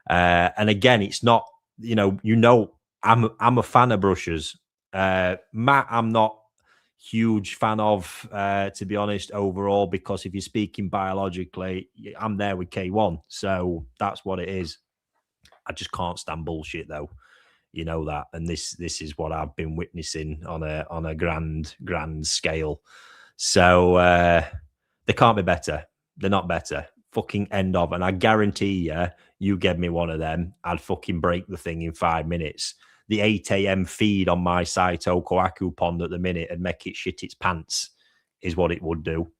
And again, it's not, I'm a fan of brushes. Matt, I'm not huge fan of, to be honest, overall, because if you're speaking biologically, I'm there with K1. So that's what it is. I just can't stand bullshit, though. You know that, and this is what I've been witnessing on a grand scale. So they can't be better. They're not better. Fucking end of. And I guarantee you gave me one of them, I'd fucking break the thing in 5 minutes. The 8 a.m. feed on my Saitoko Aku pond at the minute and make it shit its pants is what it would do.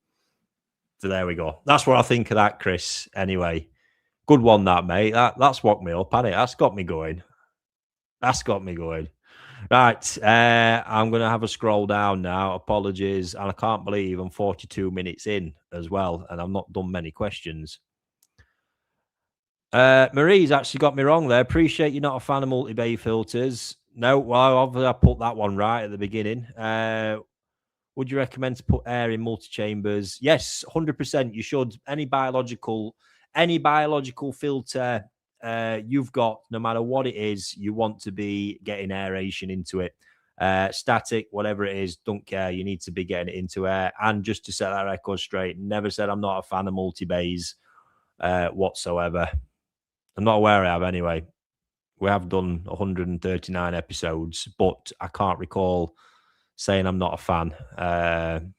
So there we go. That's what I think of that, Chris. Anyway, good one, that, mate. That's woke me up, hasn't it? That's got me going. That's got me going. Right. I'm going to have a scroll down now. Apologies. And I can't believe I'm 42 minutes in as well, and I've not done many questions. Marie's actually got me wrong there. Appreciate you're not a fan of multi-bay filters. No, well, obviously I put that one right at the beginning. Would you recommend to put air in multi-chambers? Yes, 100%. You should. Any biological filter you've got, no matter what it is, you want to be getting aeration into it. Static, whatever it is, don't care. You need to be getting it into air. And just to set that record straight, never said I'm not a fan of multi-bays whatsoever. I'm not aware I have anyway. We have done 139 episodes, but I can't recall saying I'm not a fan.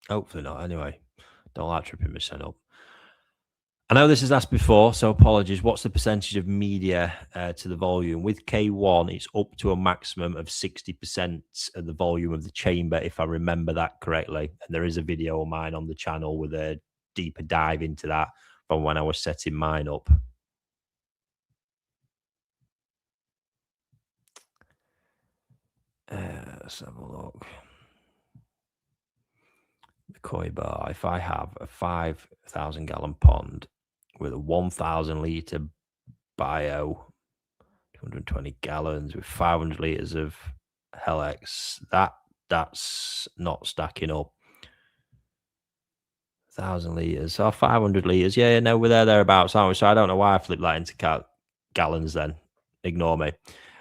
Hopefully not. Anyway, don't like tripping myself up. I know this is asked before, so apologies. What's the percentage of media to the volume? With K1, it's up to a maximum of 60% of the volume of the chamber, if I remember that correctly. And there is a video of mine on the channel with a deeper dive into that from when I was setting mine up. Let's have a look. The koi bar. If I have a 5,000 gallon pond with a 1,000 litre bio, 220 gallons with 500 litres of Helix, that's not stacking up. 1,000 litres or 500 litres. Yeah, no, we're thereabouts, aren't we? So I don't know why I flipped that into gallons then. Ignore me.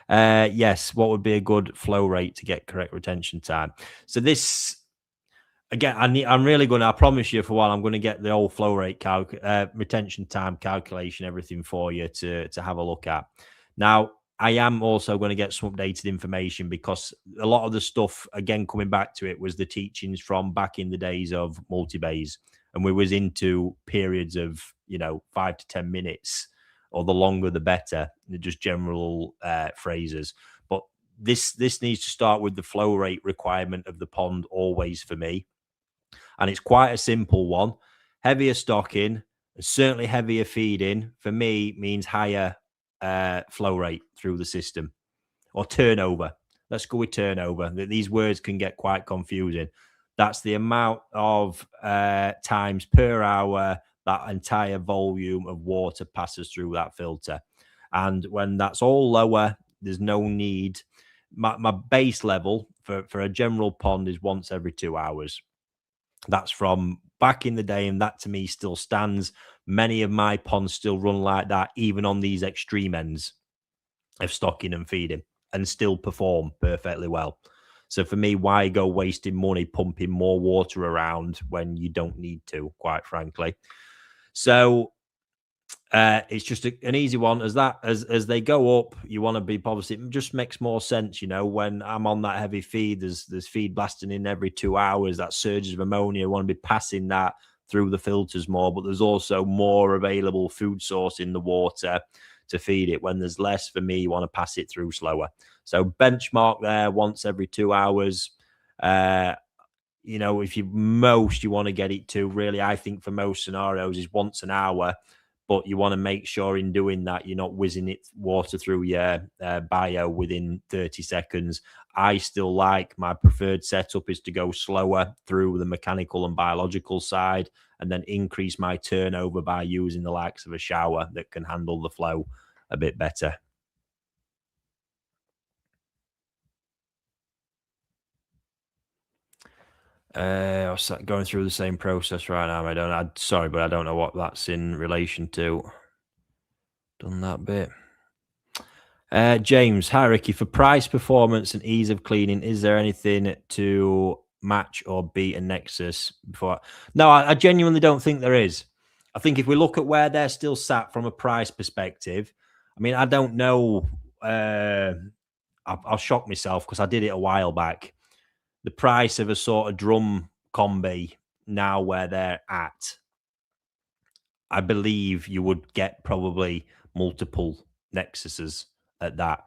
Yes, what would be a good flow rate to get correct retention time? So this, again, I'm really going to, I promise you for a while, I'm going to get the whole flow rate retention time calculation, everything for you to have a look at. Now, I am also going to get some updated information, because a lot of the stuff, again, coming back to it, was the teachings from back in the days of multi-bays. And we was into periods of, 5 to 10 minutes, or the longer the better, just general phrases. But this needs to start with the flow rate requirement of the pond always for me. And it's quite a simple one. Heavier stocking, and certainly heavier feeding, for me means higher flow rate through the system, or turnover. Let's go with turnover. These words can get quite confusing. That's the amount of times per hour that entire volume of water passes through that filter. And when that's all lower, there's no need. My base level for a general pond is once every 2 hours. That's from back in the day, and that to me still stands. Many of my ponds still run like that, even on these extreme ends of stocking and feeding, and still perform perfectly well. So for me, why go wasting money pumping more water around when you don't need to, quite frankly? So it's just an easy one. As they go up, you want to be obviously. It just makes more sense, when I'm on that heavy feed. There's feed blasting in every 2 hours. That surges of ammonia. I want to be passing that through the filters more, but there's also more available food source in the water to feed it. When there's less, for me, you want to pass it through slower. So benchmark there once every 2 hours. If you want to get it to, really, I think for most scenarios is once an hour, but you want to make sure in doing that you're not whizzing it water through your bio within 30 seconds. I still like, my preferred setup is to go slower through the mechanical and biological side, and then increase my turnover by using the likes of a shower that can handle the flow a bit better. I was going through the same process right now. Sorry, but I don't know what that's in relation to. Done that bit. James, hi Ricky. For price, performance, and ease of cleaning, is there anything to match or beat a Nexus before? No, I genuinely don't think there is. I think if we look at where they're still sat from a price perspective, I mean, I don't know. I'll shock myself because I did it a while back. The price of a sort of drum combi now where they're at, I believe you would get probably multiple Nexuses at that.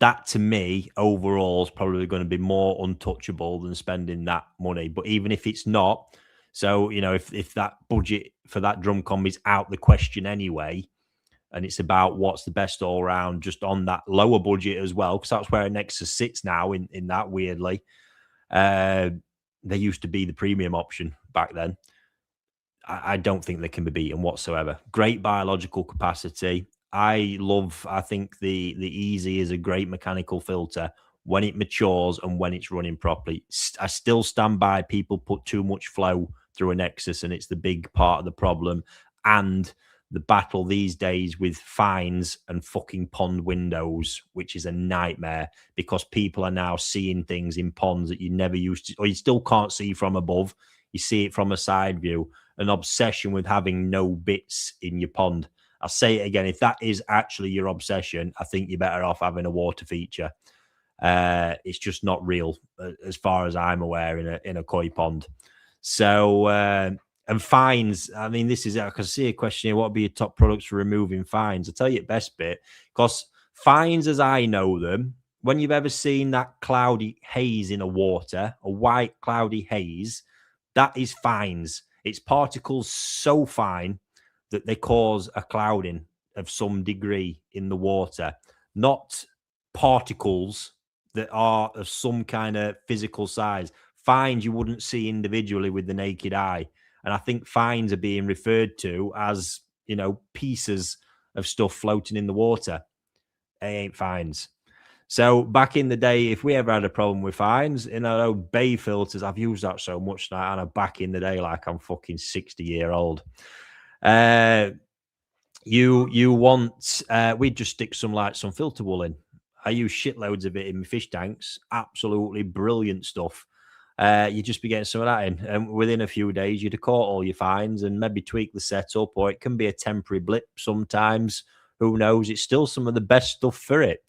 That to me overall is probably going to be more untouchable than spending that money. But even if it's not, so if that budget for that drum combi is out the question anyway, and it's about what's the best all round just on that lower budget as well, because that's where a Nexus sits now in that weirdly. They used to be the premium option back then. I don't think they can be beaten whatsoever. Great biological capacity. I think the Easy is a great mechanical filter when it matures and when it's running properly. I still stand by people put too much flow through a Nexus, and it's the big part of the problem. And the battle these days with fines and fucking pond windows, which is a nightmare because people are now seeing things in ponds that you never used to, or you still can't see from above. You see it from a side view. An obsession with having no bits in your pond. I'll say it again. If that is actually your obsession, I think you're better off having a water feature. It's just not real, as far as I'm aware, in a koi pond. So, and fines. I mean, I can see a question here. What would be your top products for removing fines? I'll tell you the best bit, because fines, as I know them, when you've ever seen that cloudy haze in a water, a white cloudy haze, that is fines. It's particles so fine that they cause a clouding of some degree in the water, not particles that are of some kind of physical size. Fines you wouldn't see individually with the naked eye. And I think fines are being referred to as, pieces of stuff floating in the water. They ain't fines. So back in the day, if we ever had a problem with fines in our own bay filters, I've used that so much now, and I'm back in the day like I'm fucking 60-year-old. You want we'd just stick some filter wool in. I use shitloads of it in my fish tanks. Absolutely brilliant stuff. You just be getting some of that in, and within a few days you'd have caught all your fines and maybe tweak the setup, or it can be a temporary blip sometimes. Who knows? It's still some of the best stuff for it.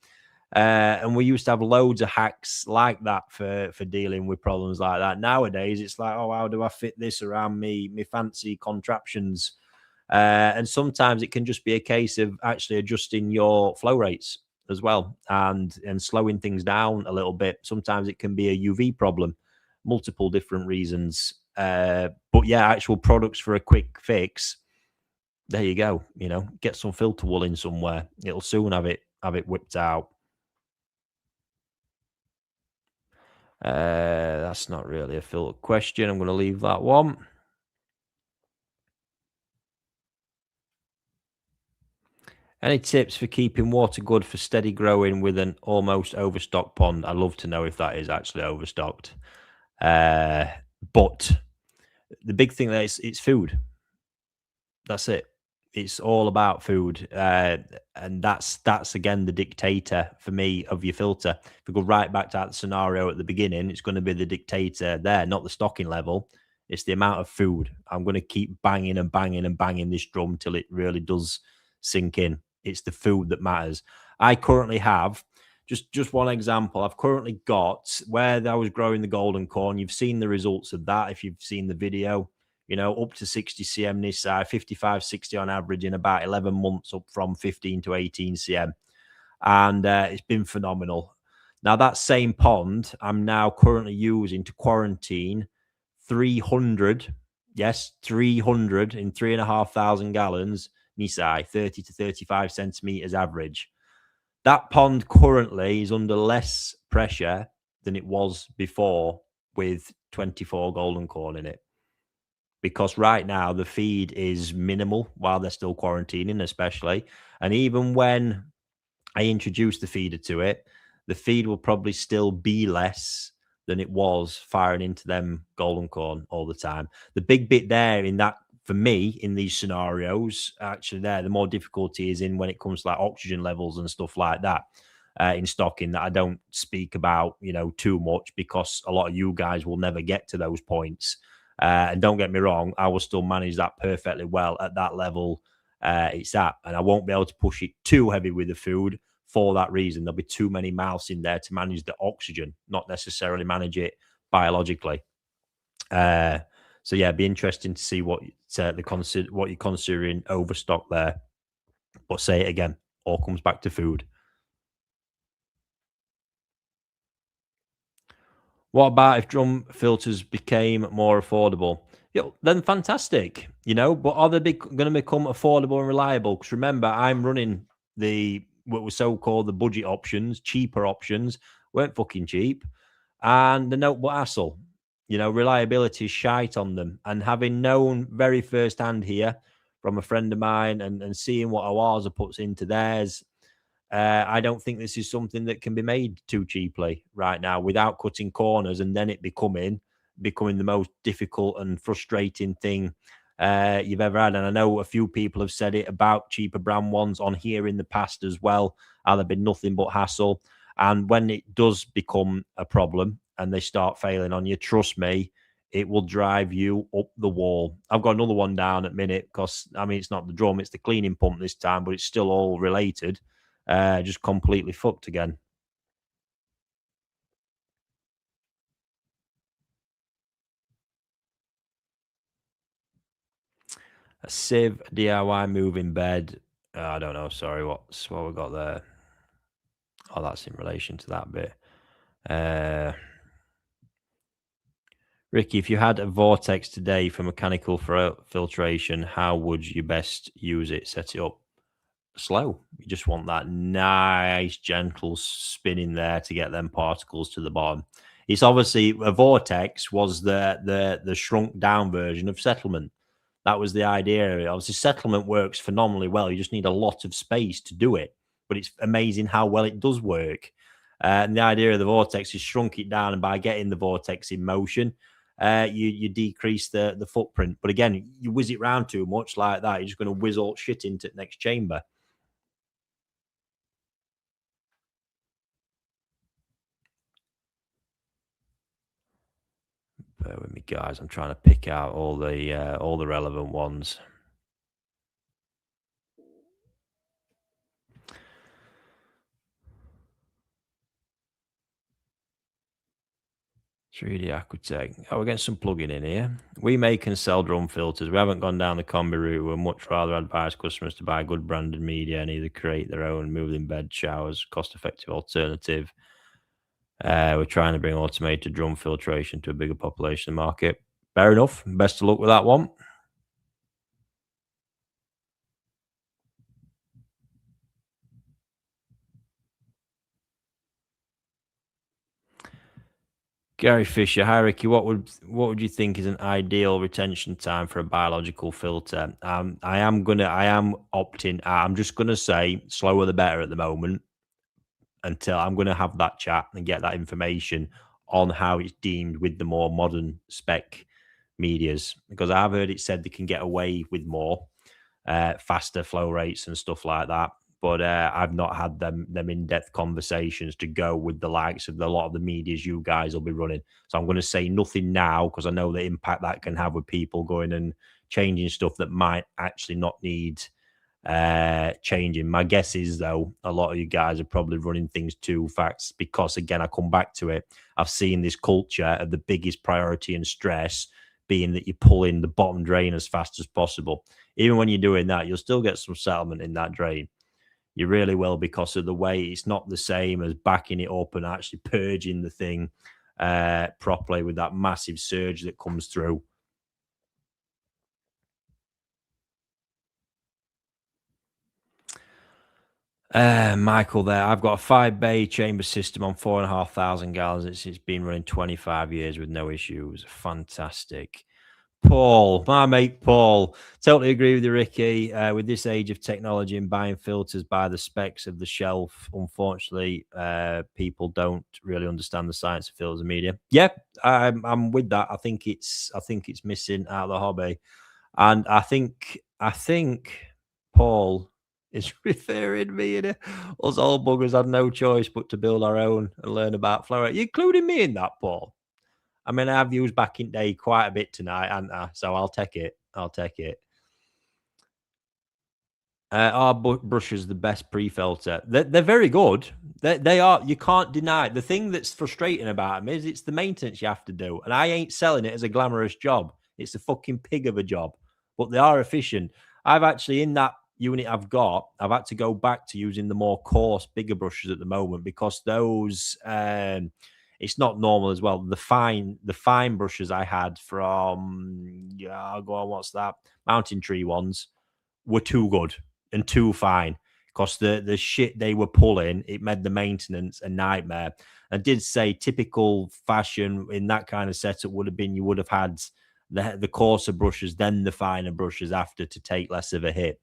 And we used to have loads of hacks like that for dealing with problems like that. Nowadays, it's like, oh, how do I fit this around me fancy contraptions? And sometimes it can just be a case of actually adjusting your flow rates as well, and slowing things down a little bit. Sometimes it can be a UV problem, multiple different reasons. But yeah, actual products for a quick fix. There you go. Get some filter wool in somewhere. It'll soon have it whipped out. That's not really a filter question. I'm going to leave that one. Any tips for keeping water good for steady growing with an almost overstocked pond? I'd love to know if that is actually overstocked. But the big thing there is it's food. That's it. It's all about food, and that's again the dictator for me of your filter. If we go right back to that scenario at the beginning, it's going to be the dictator there, not the stocking level. It's the amount of food. I'm going to keep banging and banging and banging this drum till it really does sink in. It's the food that matters. I currently have just one example. I've currently got where I was growing the golden corn. You've seen the results of that if you've seen the video, up to 60 cm this side, 55, 60 on average in about 11 months, up from 15 to 18 cm. And it's been phenomenal. Now, that same pond I'm now currently using to quarantine 300, yes, 300 in 3,500 gallons, Nisai, 30 to 35 centimeters average. That pond currently is under less pressure than it was before with 24 golden corn in it, because right now the feed is minimal while they're still quarantining, especially. And even when I introduce the feeder to it, the feed will probably still be less than it was firing into them golden corn all the time. The big bit there in that, for me, in these scenarios, actually, the more difficulty is in when it comes to like oxygen levels and stuff like that. In stocking, that I don't speak about, too much, because a lot of you guys will never get to those points. And don't get me wrong, I will still manage that perfectly well at that level it's at, and I won't be able to push it too heavy with the food for that reason. There'll be too many mouths in there to manage the oxygen, not necessarily manage it biologically. So yeah, it'd be interesting to see what what you're considering overstock there. But say it again, all comes back to food. What about if drum filters became more affordable? Then fantastic, but are they going to become affordable and reliable? Because remember, I'm running what was so called the budget options, cheaper options, weren't fucking cheap, and the notebook hassle. Reliability is shite on them. And having known very first hand here from a friend of mine, and seeing what Oase puts into theirs, I don't think this is something that can be made too cheaply right now without cutting corners, and then it becoming the most difficult and frustrating thing you've ever had. And I know a few people have said it about cheaper brand ones on here in the past as well, how they've been nothing but hassle. And when it does become a problem and they start failing on you, trust me, it will drive you up the wall. I've got another one down at minute because, it's not the drum, it's the cleaning pump this time, but it's still all related. Just completely fucked again. A Civ DIY moving bed. I don't know. Sorry, what we got there? Oh, that's in relation to that bit. Ricky, if you had a Vortex today for mechanical filtration, how would you best use it? Set it up slow. You just want that nice, gentle spin in there to get them particles to the bottom. It's obviously a Vortex was the shrunk down version of settlement. That was the idea. Obviously, settlement works phenomenally well. You just need a lot of space to do it, but it's amazing how well it does work. And the idea of the Vortex is shrunk it down, and by getting the Vortex in motion, you decrease the footprint. But again, you whiz it round too much like that, you're just going to whiz all shit into the next chamber. Bear with me, guys. I'm trying to pick out all the relevant ones. 3D Aquatech. Oh, we're getting some plug-in in here. We make and sell drum filters. We haven't gone down the combi route. We'd much rather advise customers to buy good branded media and either create their own moving bed showers, cost-effective alternative. We're trying to bring automated drum filtration to a bigger population market. Fair enough. Best of luck with that one. Gary Fisher, hi Ricky. What would you think is an ideal retention time for a biological filter? I am opting. I'm just gonna say slower the better at the moment until I'm gonna have that chat and get that information on how it's deemed with the more modern spec medias, because I've heard it said they can get away with more faster flow rates and stuff like that. But I've not had them in depth conversations to go with the likes of a lot of the medias you guys will be running. So I'm going to say nothing now because I know the impact that can have with people going and changing stuff that might actually not need changing. My guess is though, a lot of you guys are probably running things too fast because again, I come back to it. I've seen this culture of the biggest priority and stress being that you pull in the bottom drain as fast as possible. Even when you're doing that, you'll still get some settlement in that drain. You really will, because of the way it's not the same as backing it up and actually purging the thing properly with that massive surge that comes through. Michael there. I've got a 5-bay chamber system on 4,500 gallons. It's been running 25 years with no issues. Fantastic. Paul, my mate Paul, totally agree with you, Ricky. With this age of technology and buying filters by the specs of the shelf, unfortunately, people don't really understand the science of filters and media. Yeah, I'm with that. I think it's missing out of the hobby, and I think Paul is referring me in it. Us old buggers had no choice but to build our own and learn about flow rate. You including me in that, Paul? I mean, I've used back in day quite a bit tonight, haven't I? So I'll take it. I'll take it. Our brush is the best pre-filter. They're very good. They are. You can't deny it. The thing that's frustrating about them is it's the maintenance you have to do. And I ain't selling it as a glamorous job. It's a fucking pig of a job. But they are efficient. I've actually, in that unit I've had to go back to using the more coarse, bigger brushes at the moment because those it's not normal as well. The fine brushes I had from go on, what's that? Mountain Tree ones were too good and too fine because the shit they were pulling, it made the maintenance a nightmare. I did say typical fashion in that kind of setup would have been you would have had the coarser brushes, then the finer brushes after to take less of a hit.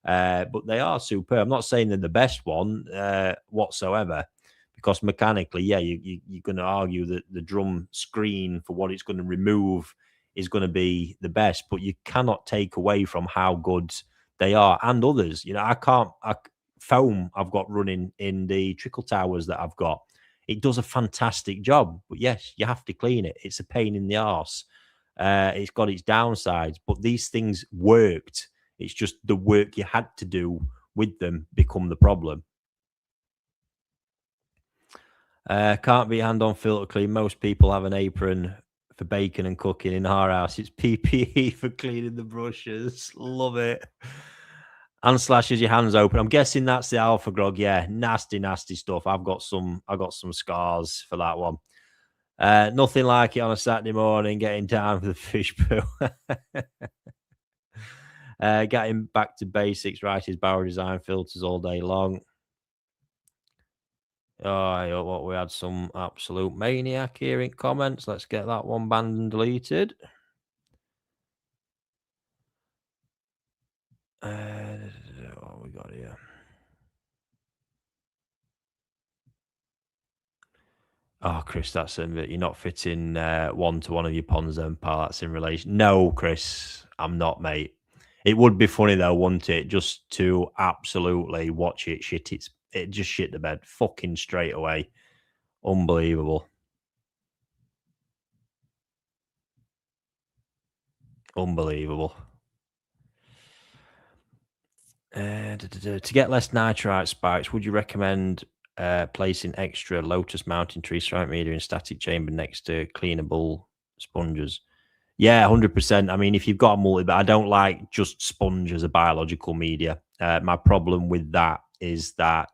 But they are superb. I'm not saying they're the best one whatsoever, because mechanically, yeah, you're going to argue that the drum screen for what it's going to remove is going to be the best, but you cannot take away from how good they are and others. You know, foam I've got running in the trickle towers that I've got. It does a fantastic job, but yes, you have to clean it. It's a pain in the arse. It's got its downsides, but these things worked. It's just the work you had to do with them become the problem. Can't be hand on filter clean. Most people have an apron for baking and cooking. In our house, it's PPE for cleaning the brushes. Love it. And slashes your hands open. I'm guessing that's the alpha grog. Yeah, nasty, nasty stuff. I got some scars for that one. Nothing like it on a Saturday morning, getting down for the fish poo. Getting back to basics, right? His barrel design filters all day long. Oh, what we had some absolute maniac here in comments. Let's get that one banned and deleted. What we got here? Oh, Chris, that's in that you're not fitting one to one of your ponds, then, pal. That's in relation. No, Chris, I'm not, mate. It would be funny though, wouldn't it? Just to absolutely watch it shit. It just shit the bed, fucking straight away. Unbelievable. Unbelievable. To get less nitrite spikes, would you recommend placing extra Lotus Mountain Tree ceramic media in static chamber next to cleanable sponges? Yeah, 100%. I mean, if you've got a multi, but I don't like just sponge as a biological media. My problem with that is that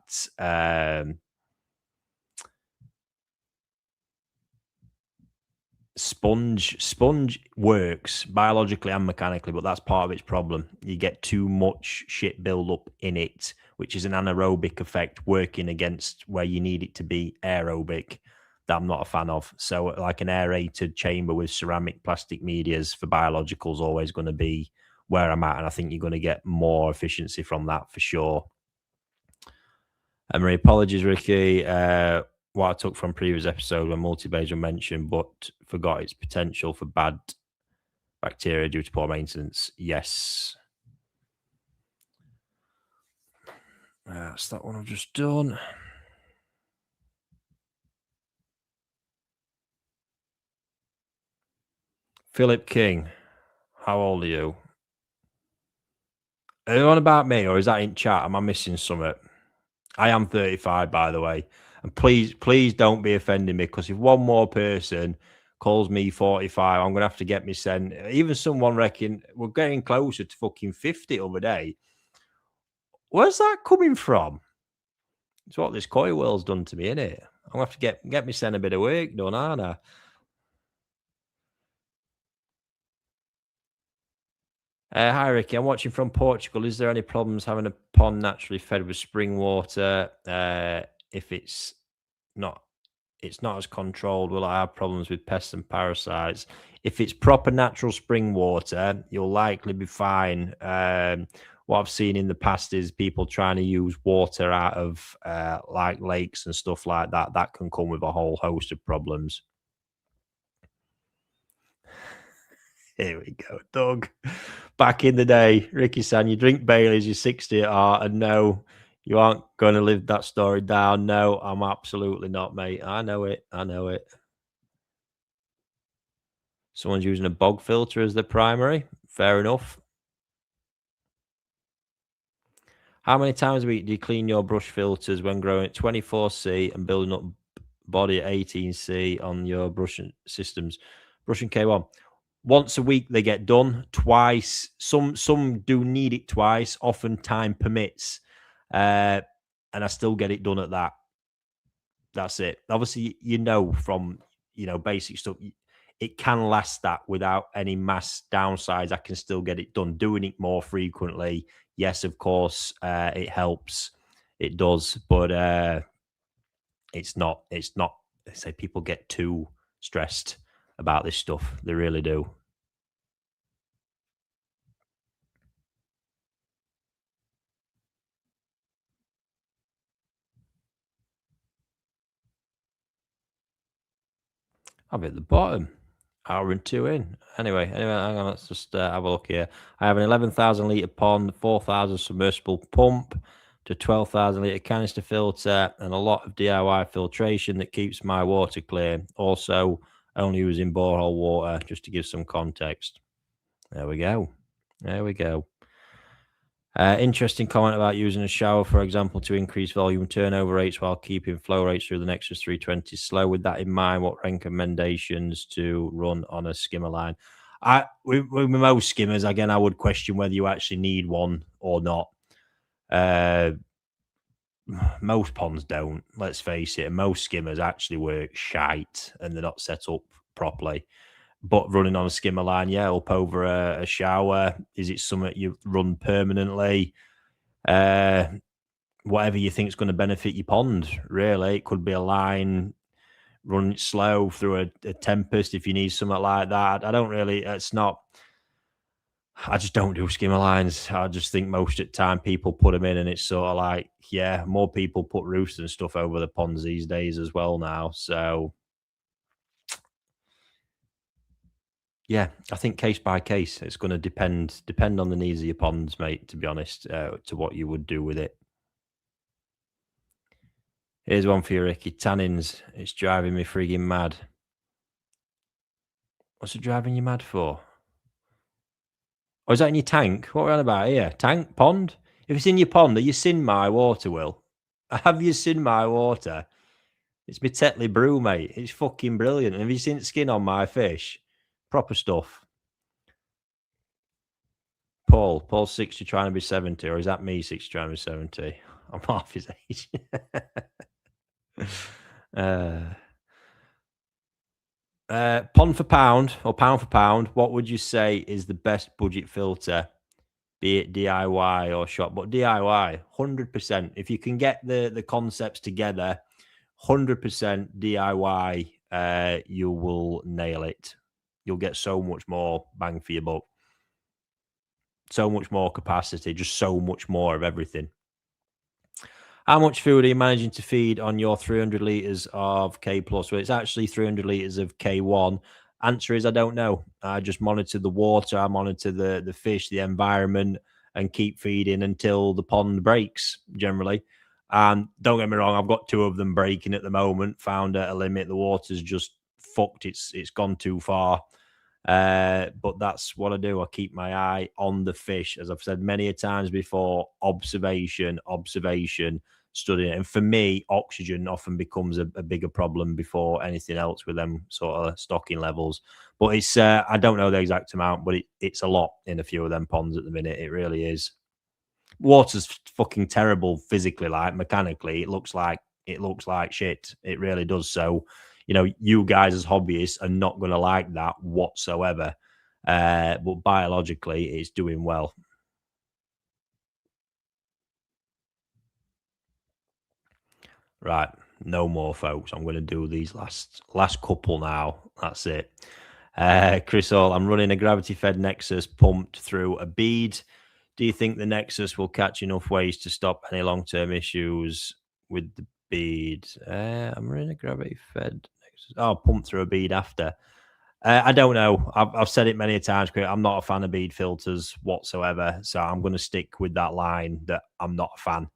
sponge works biologically and mechanically, but that's part of its problem. You get too much shit build up in it, which is an anaerobic effect working against where you need it to be aerobic. that I'm not a fan of. So like an aerated chamber with ceramic plastic medias for biological is always going to be where I'm at, and I think you're going to get more efficiency from that for sure. Emery, apologies, Ricky. What I took from previous episode when multi-base were mentioned, but forgot its potential for bad bacteria due to poor maintenance. Yes. That's that one I've just done. Philip King, how old are you? Are you on about me, or is that in chat? Am I missing something? I am 35, by the way. And please don't be offending me, because if one more person calls me 45, I'm going to have to get me sent. Even someone reckon we're getting closer to fucking 50 other day. Where's that coming from? It's what this koi world's done to me, innit? I'm going to have to get me sent a bit of work done, aren't I? Hi, Ricky. I'm watching from Portugal. Is there any problems having a pond naturally fed with spring water? If it's not as controlled, will I have problems with pests and parasites? If it's proper natural spring water, you'll likely be fine. What I've seen in the past is people trying to use water out of like lakes and stuff like that. That can come with a whole host of problems. Here we go, Doug. Back in the day, Ricky San, you drink Bailey's, you're 60 at heart, and no, you aren't going to live that story down. No, I'm absolutely not, mate. I know it. I know it. Someone's using a bog filter as their primary. Fair enough. How many times a week do you clean your brush filters when growing at 24C and building up body at 18C on your brushing systems? Brushing K1. Once a week they get done. Twice. Some do need it twice. Often time permits. And I still get it done at that. That's it. Obviously, from basic stuff, it can last that without any mass downsides. I can still get it done. Doing it more frequently, yes, of course, it helps. It does, but it's not. They say people get too stressed about this stuff. They really do. I'm at the bottom. Hour and 2 in. Anyway, hang on. Let's just have a look here. I have an 11,000 litre pond, 4,000 submersible pump to 12,000 litre canister filter, and a lot of DIY filtration that keeps my water clear. Also, only using borehole water, just to give some context. There we go. There we go. Interesting comment about using a shower, for example, to increase volume turnover rates while keeping flow rates through the Nexus 320 slow. With that in mind, what recommendations to run on a skimmer line? With most skimmers, again, I would question whether you actually need one or not. Most ponds don't, let's face it. Most skimmers actually work shite and they're not set up properly. But running on a skimmer line, up over a shower, is it something you run permanently? Whatever you think is going to benefit your pond, really. It could be a line, run it slow through a tempest if you need something like that. I just don't do skimmer lines. I just think most of the time people put them in and it's sort of like, more people put roofs and stuff over the ponds these days as well now. So yeah, I think case by case, it's going to depend on the needs of your ponds, mate, to be honest, to what you would do with it. Here's one for you, Ricky. Tannins. It's driving me frigging mad. What's it driving you mad for? Oh, is that in your tank? What are we on about here? Tank? Pond? If it's in your pond, have you seen my water, Will? Have you seen my water? It's my Tetley brew, mate. It's fucking brilliant. Have you seen the skin on my fish? Proper stuff. Paul's 60 trying to be 70, or is that me 60 trying to be 70? I'm half his age. Pond for pound or pound for pound, what would you say is the best budget filter, be it DIY or shop? But DIY, 100%. If you can get the concepts together, 100% DIY, you will nail it. You'll get so much more bang for your buck, so much more capacity, just so much more of everything. How much food are you managing to feed on your 300 liters of K plus? Well, it's actually 300 liters of K1. Answer is I don't know. I just monitor the water, I monitor the fish, the environment, and keep feeding until the pond breaks. Generally, don't get me wrong, I've got 2 of them breaking at the moment. Found at a limit. The water's just fucked. It's gone too far. But that's what I do. I keep my eye on the fish, as I've said many a times before. Observation, studying it. And for me, oxygen often becomes a bigger problem before anything else with them sort of stocking levels. But it's I don't know the exact amount, but it's a lot in a few of them ponds at the minute. It really is. Water's fucking terrible physically, like mechanically. It looks like shit. It really does. So, you guys as hobbyists are not going to like that whatsoever. But biologically, it's doing well. Right, no more, folks. I'm going to do these last couple now. That's it. Chris Hall, I'm running a gravity-fed Nexus pumped through a bead. Do you think the Nexus will catch enough waste to stop any long-term issues with the bead? I'm running a gravity-fed Nexus. Oh, pumped through a bead after. I don't know. I've said it many times. I'm not a fan of bead filters whatsoever. So I'm going to stick with that line that I'm not a fan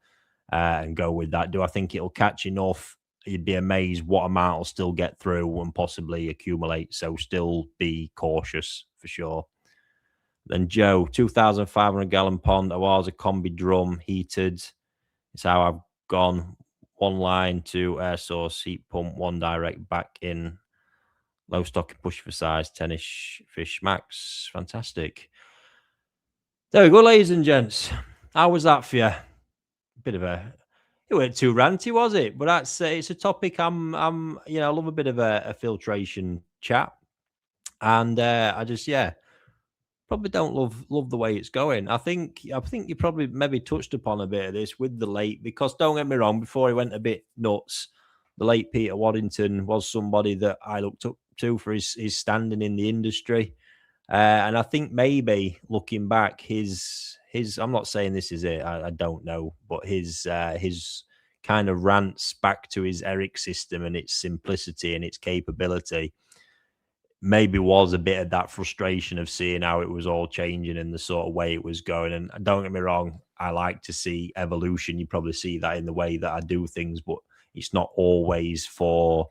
and go with that. Do I think it'll catch enough? You'd be amazed what amount will still get through and possibly accumulate. So still be cautious for sure. Then Joe, 2,500 gallon pond. I was a combi drum heated. It's how I've gone. One line to air source, heat pump, one direct back in. Low stocking, push for size, 10-ish fish max. Fantastic. There we go, ladies and gents. How was that for you? Bit of a... It weren't too ranty, was it? But that's it's a topic I love a bit of a filtration chat. And I just, probably don't love the way it's going. I think you probably maybe touched upon a bit of this with the late, because don't get me wrong, before he went a bit nuts, the late Peter Waddington was somebody that I looked up to for his standing in the industry. And I think maybe looking back, his I'm not saying this is it, I don't know, but his kind of rants back to his Eric system and its simplicity and its capability maybe was a bit of that frustration of seeing how it was all changing and the sort of way it was going. And don't get me wrong, I like to see evolution. You probably see that in the way that I do things, but it's not always for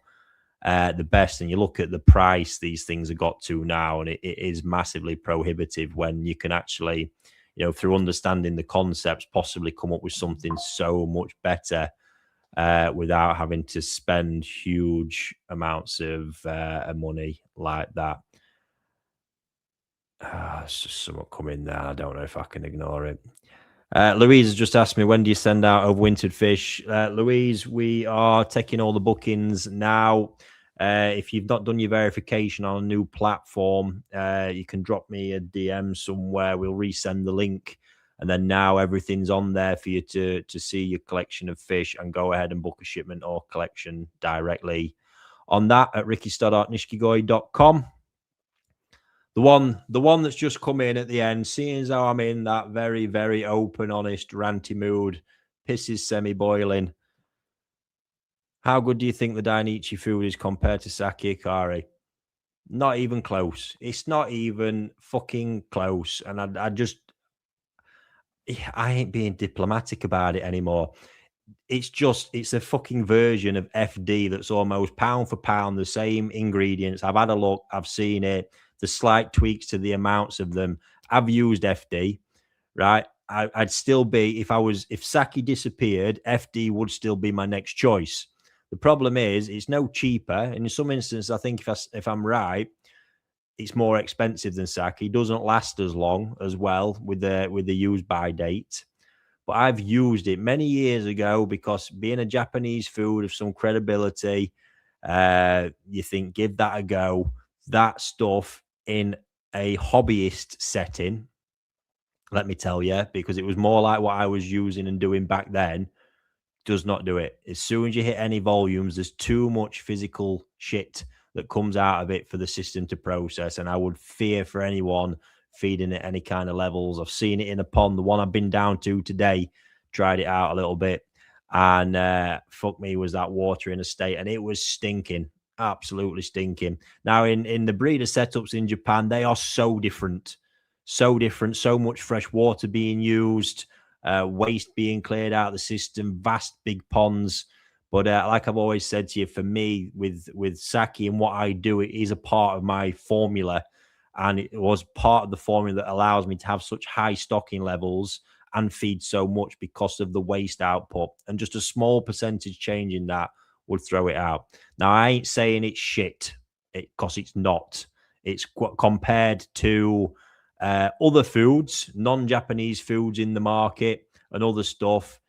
the best. And you look at the price these things have got to now, and it is massively prohibitive when you can actually, through understanding the concepts, possibly come up with something so much better without having to spend huge amounts of money like that. It's just somewhat coming there. I don't know if I can ignore it. Louise has just asked me, when do you send out overwintered fish? Louise, we are taking all the bookings now. If you've not done your verification on a new platform, you can drop me a DM somewhere. We'll resend the link. And then now everything's on there for you to see your collection of fish and go ahead and book a shipment or collection directly on that at Ricky Stoddart, Nishikigoi.com. The one that's just come in at the end, seeing as how I'm in that very, very open, honest, ranty mood, pisses semi-boiling. How good do you think the Dainichi food is compared to Sake Ikari? Not even close. It's not even fucking close. And I ain't being diplomatic about it anymore. It's a fucking version of FD that's almost pound for pound the same ingredients. I've had a look, I've seen it. The slight tweaks to the amounts of them. I've used FD, right? I'd still be, if Sake disappeared, FD would still be my next choice. The problem is it's no cheaper. And in some instances, I think if I'm right, it's more expensive than Sake. It doesn't last as long as well with the use by date. But I've used it many years ago because being a Japanese food of some credibility, you think, give that a go. That stuff in a hobbyist setting, let me tell you, because it was more like what I was using and doing back then, does not do it. As soon as you hit any volumes, there's too much physical shit that comes out of it for the system to process. And I would fear for anyone feeding it any kind of levels. I've seen it in a pond. The one I've been down to today, tried it out a little bit. And fuck me, was that water in a state. And it was stinking, absolutely stinking. Now, in the breeder setups in Japan, they are so different. So different. So much fresh water being used. Waste being cleared out of the system, vast big ponds. But like I've always said to you, for me, with sake and what I do, it is a part of my formula. And it was part of the formula that allows me to have such high stocking levels and feed so much because of the waste output. And just a small percentage change in that would throw it out. Now, I ain't saying it's shit, because it's not. It's compared to other foods, non-Japanese foods in the market and other stuff,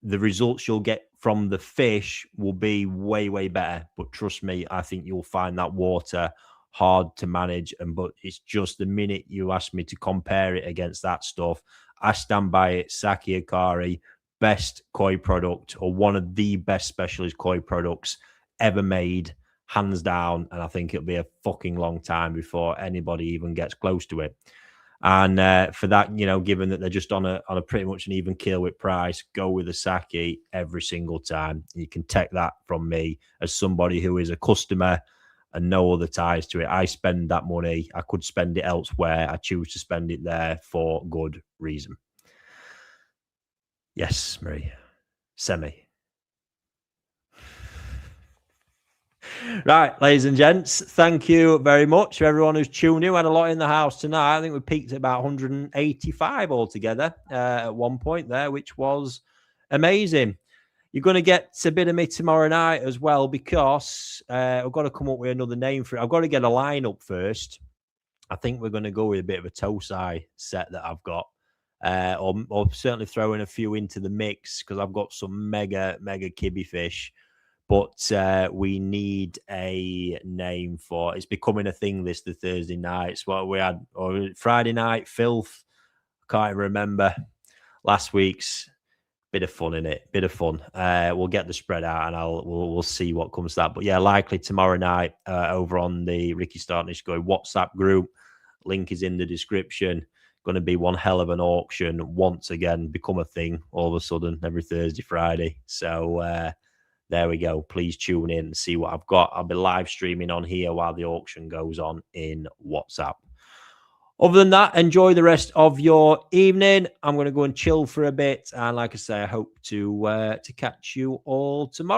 the results you'll get from the fish will be way, way better. But trust me, I think you'll find that water hard to manage. But it's just the minute you ask me to compare it against that stuff, I stand by it. Sake Akari, best koi product, or one of the best specialist koi products ever made, hands down. And I think it'll be a fucking long time before anybody even gets close to it. And for that, given that they're just on a pretty much an even keel with price, go with the sake every single time. You can take that from me as somebody who is a customer and no other ties to it. I spend that money. I could spend it elsewhere. I choose to spend it there for good reason. Yes, Marie. Semi. Right, ladies and gents, thank you very much for everyone who's tuned in. We had a lot in the house tonight. I think we peaked at about 185 altogether at one point there, which was amazing. You're going to get a bit of me tomorrow night as well, because I've got to come up with another name for it. I've got to get a lineup first. I think we're going to go with a bit of a Tosai set that I've got, or certainly throwing a few into the mix, because I've got some mega kibby fish. But we need a name for it's becoming a thing the Thursday nights. What we had, or Friday night filth. Can't even remember last week's. Bit of fun in it. Bit of fun. We'll get the spread out, and we'll see what comes to that. But yeah, likely tomorrow night over on the Ricky Stoddart Nishikigoi WhatsApp group. Link is in the description. Going to be one hell of an auction once again. Become a thing all of a sudden every Thursday, Friday. So. There we go. Please tune in and see what I've got. I'll be live streaming on here while the auction goes on in WhatsApp. Other than that, enjoy the rest of your evening. I'm going to go and chill for a bit. And like I say, I hope to catch you all tomorrow.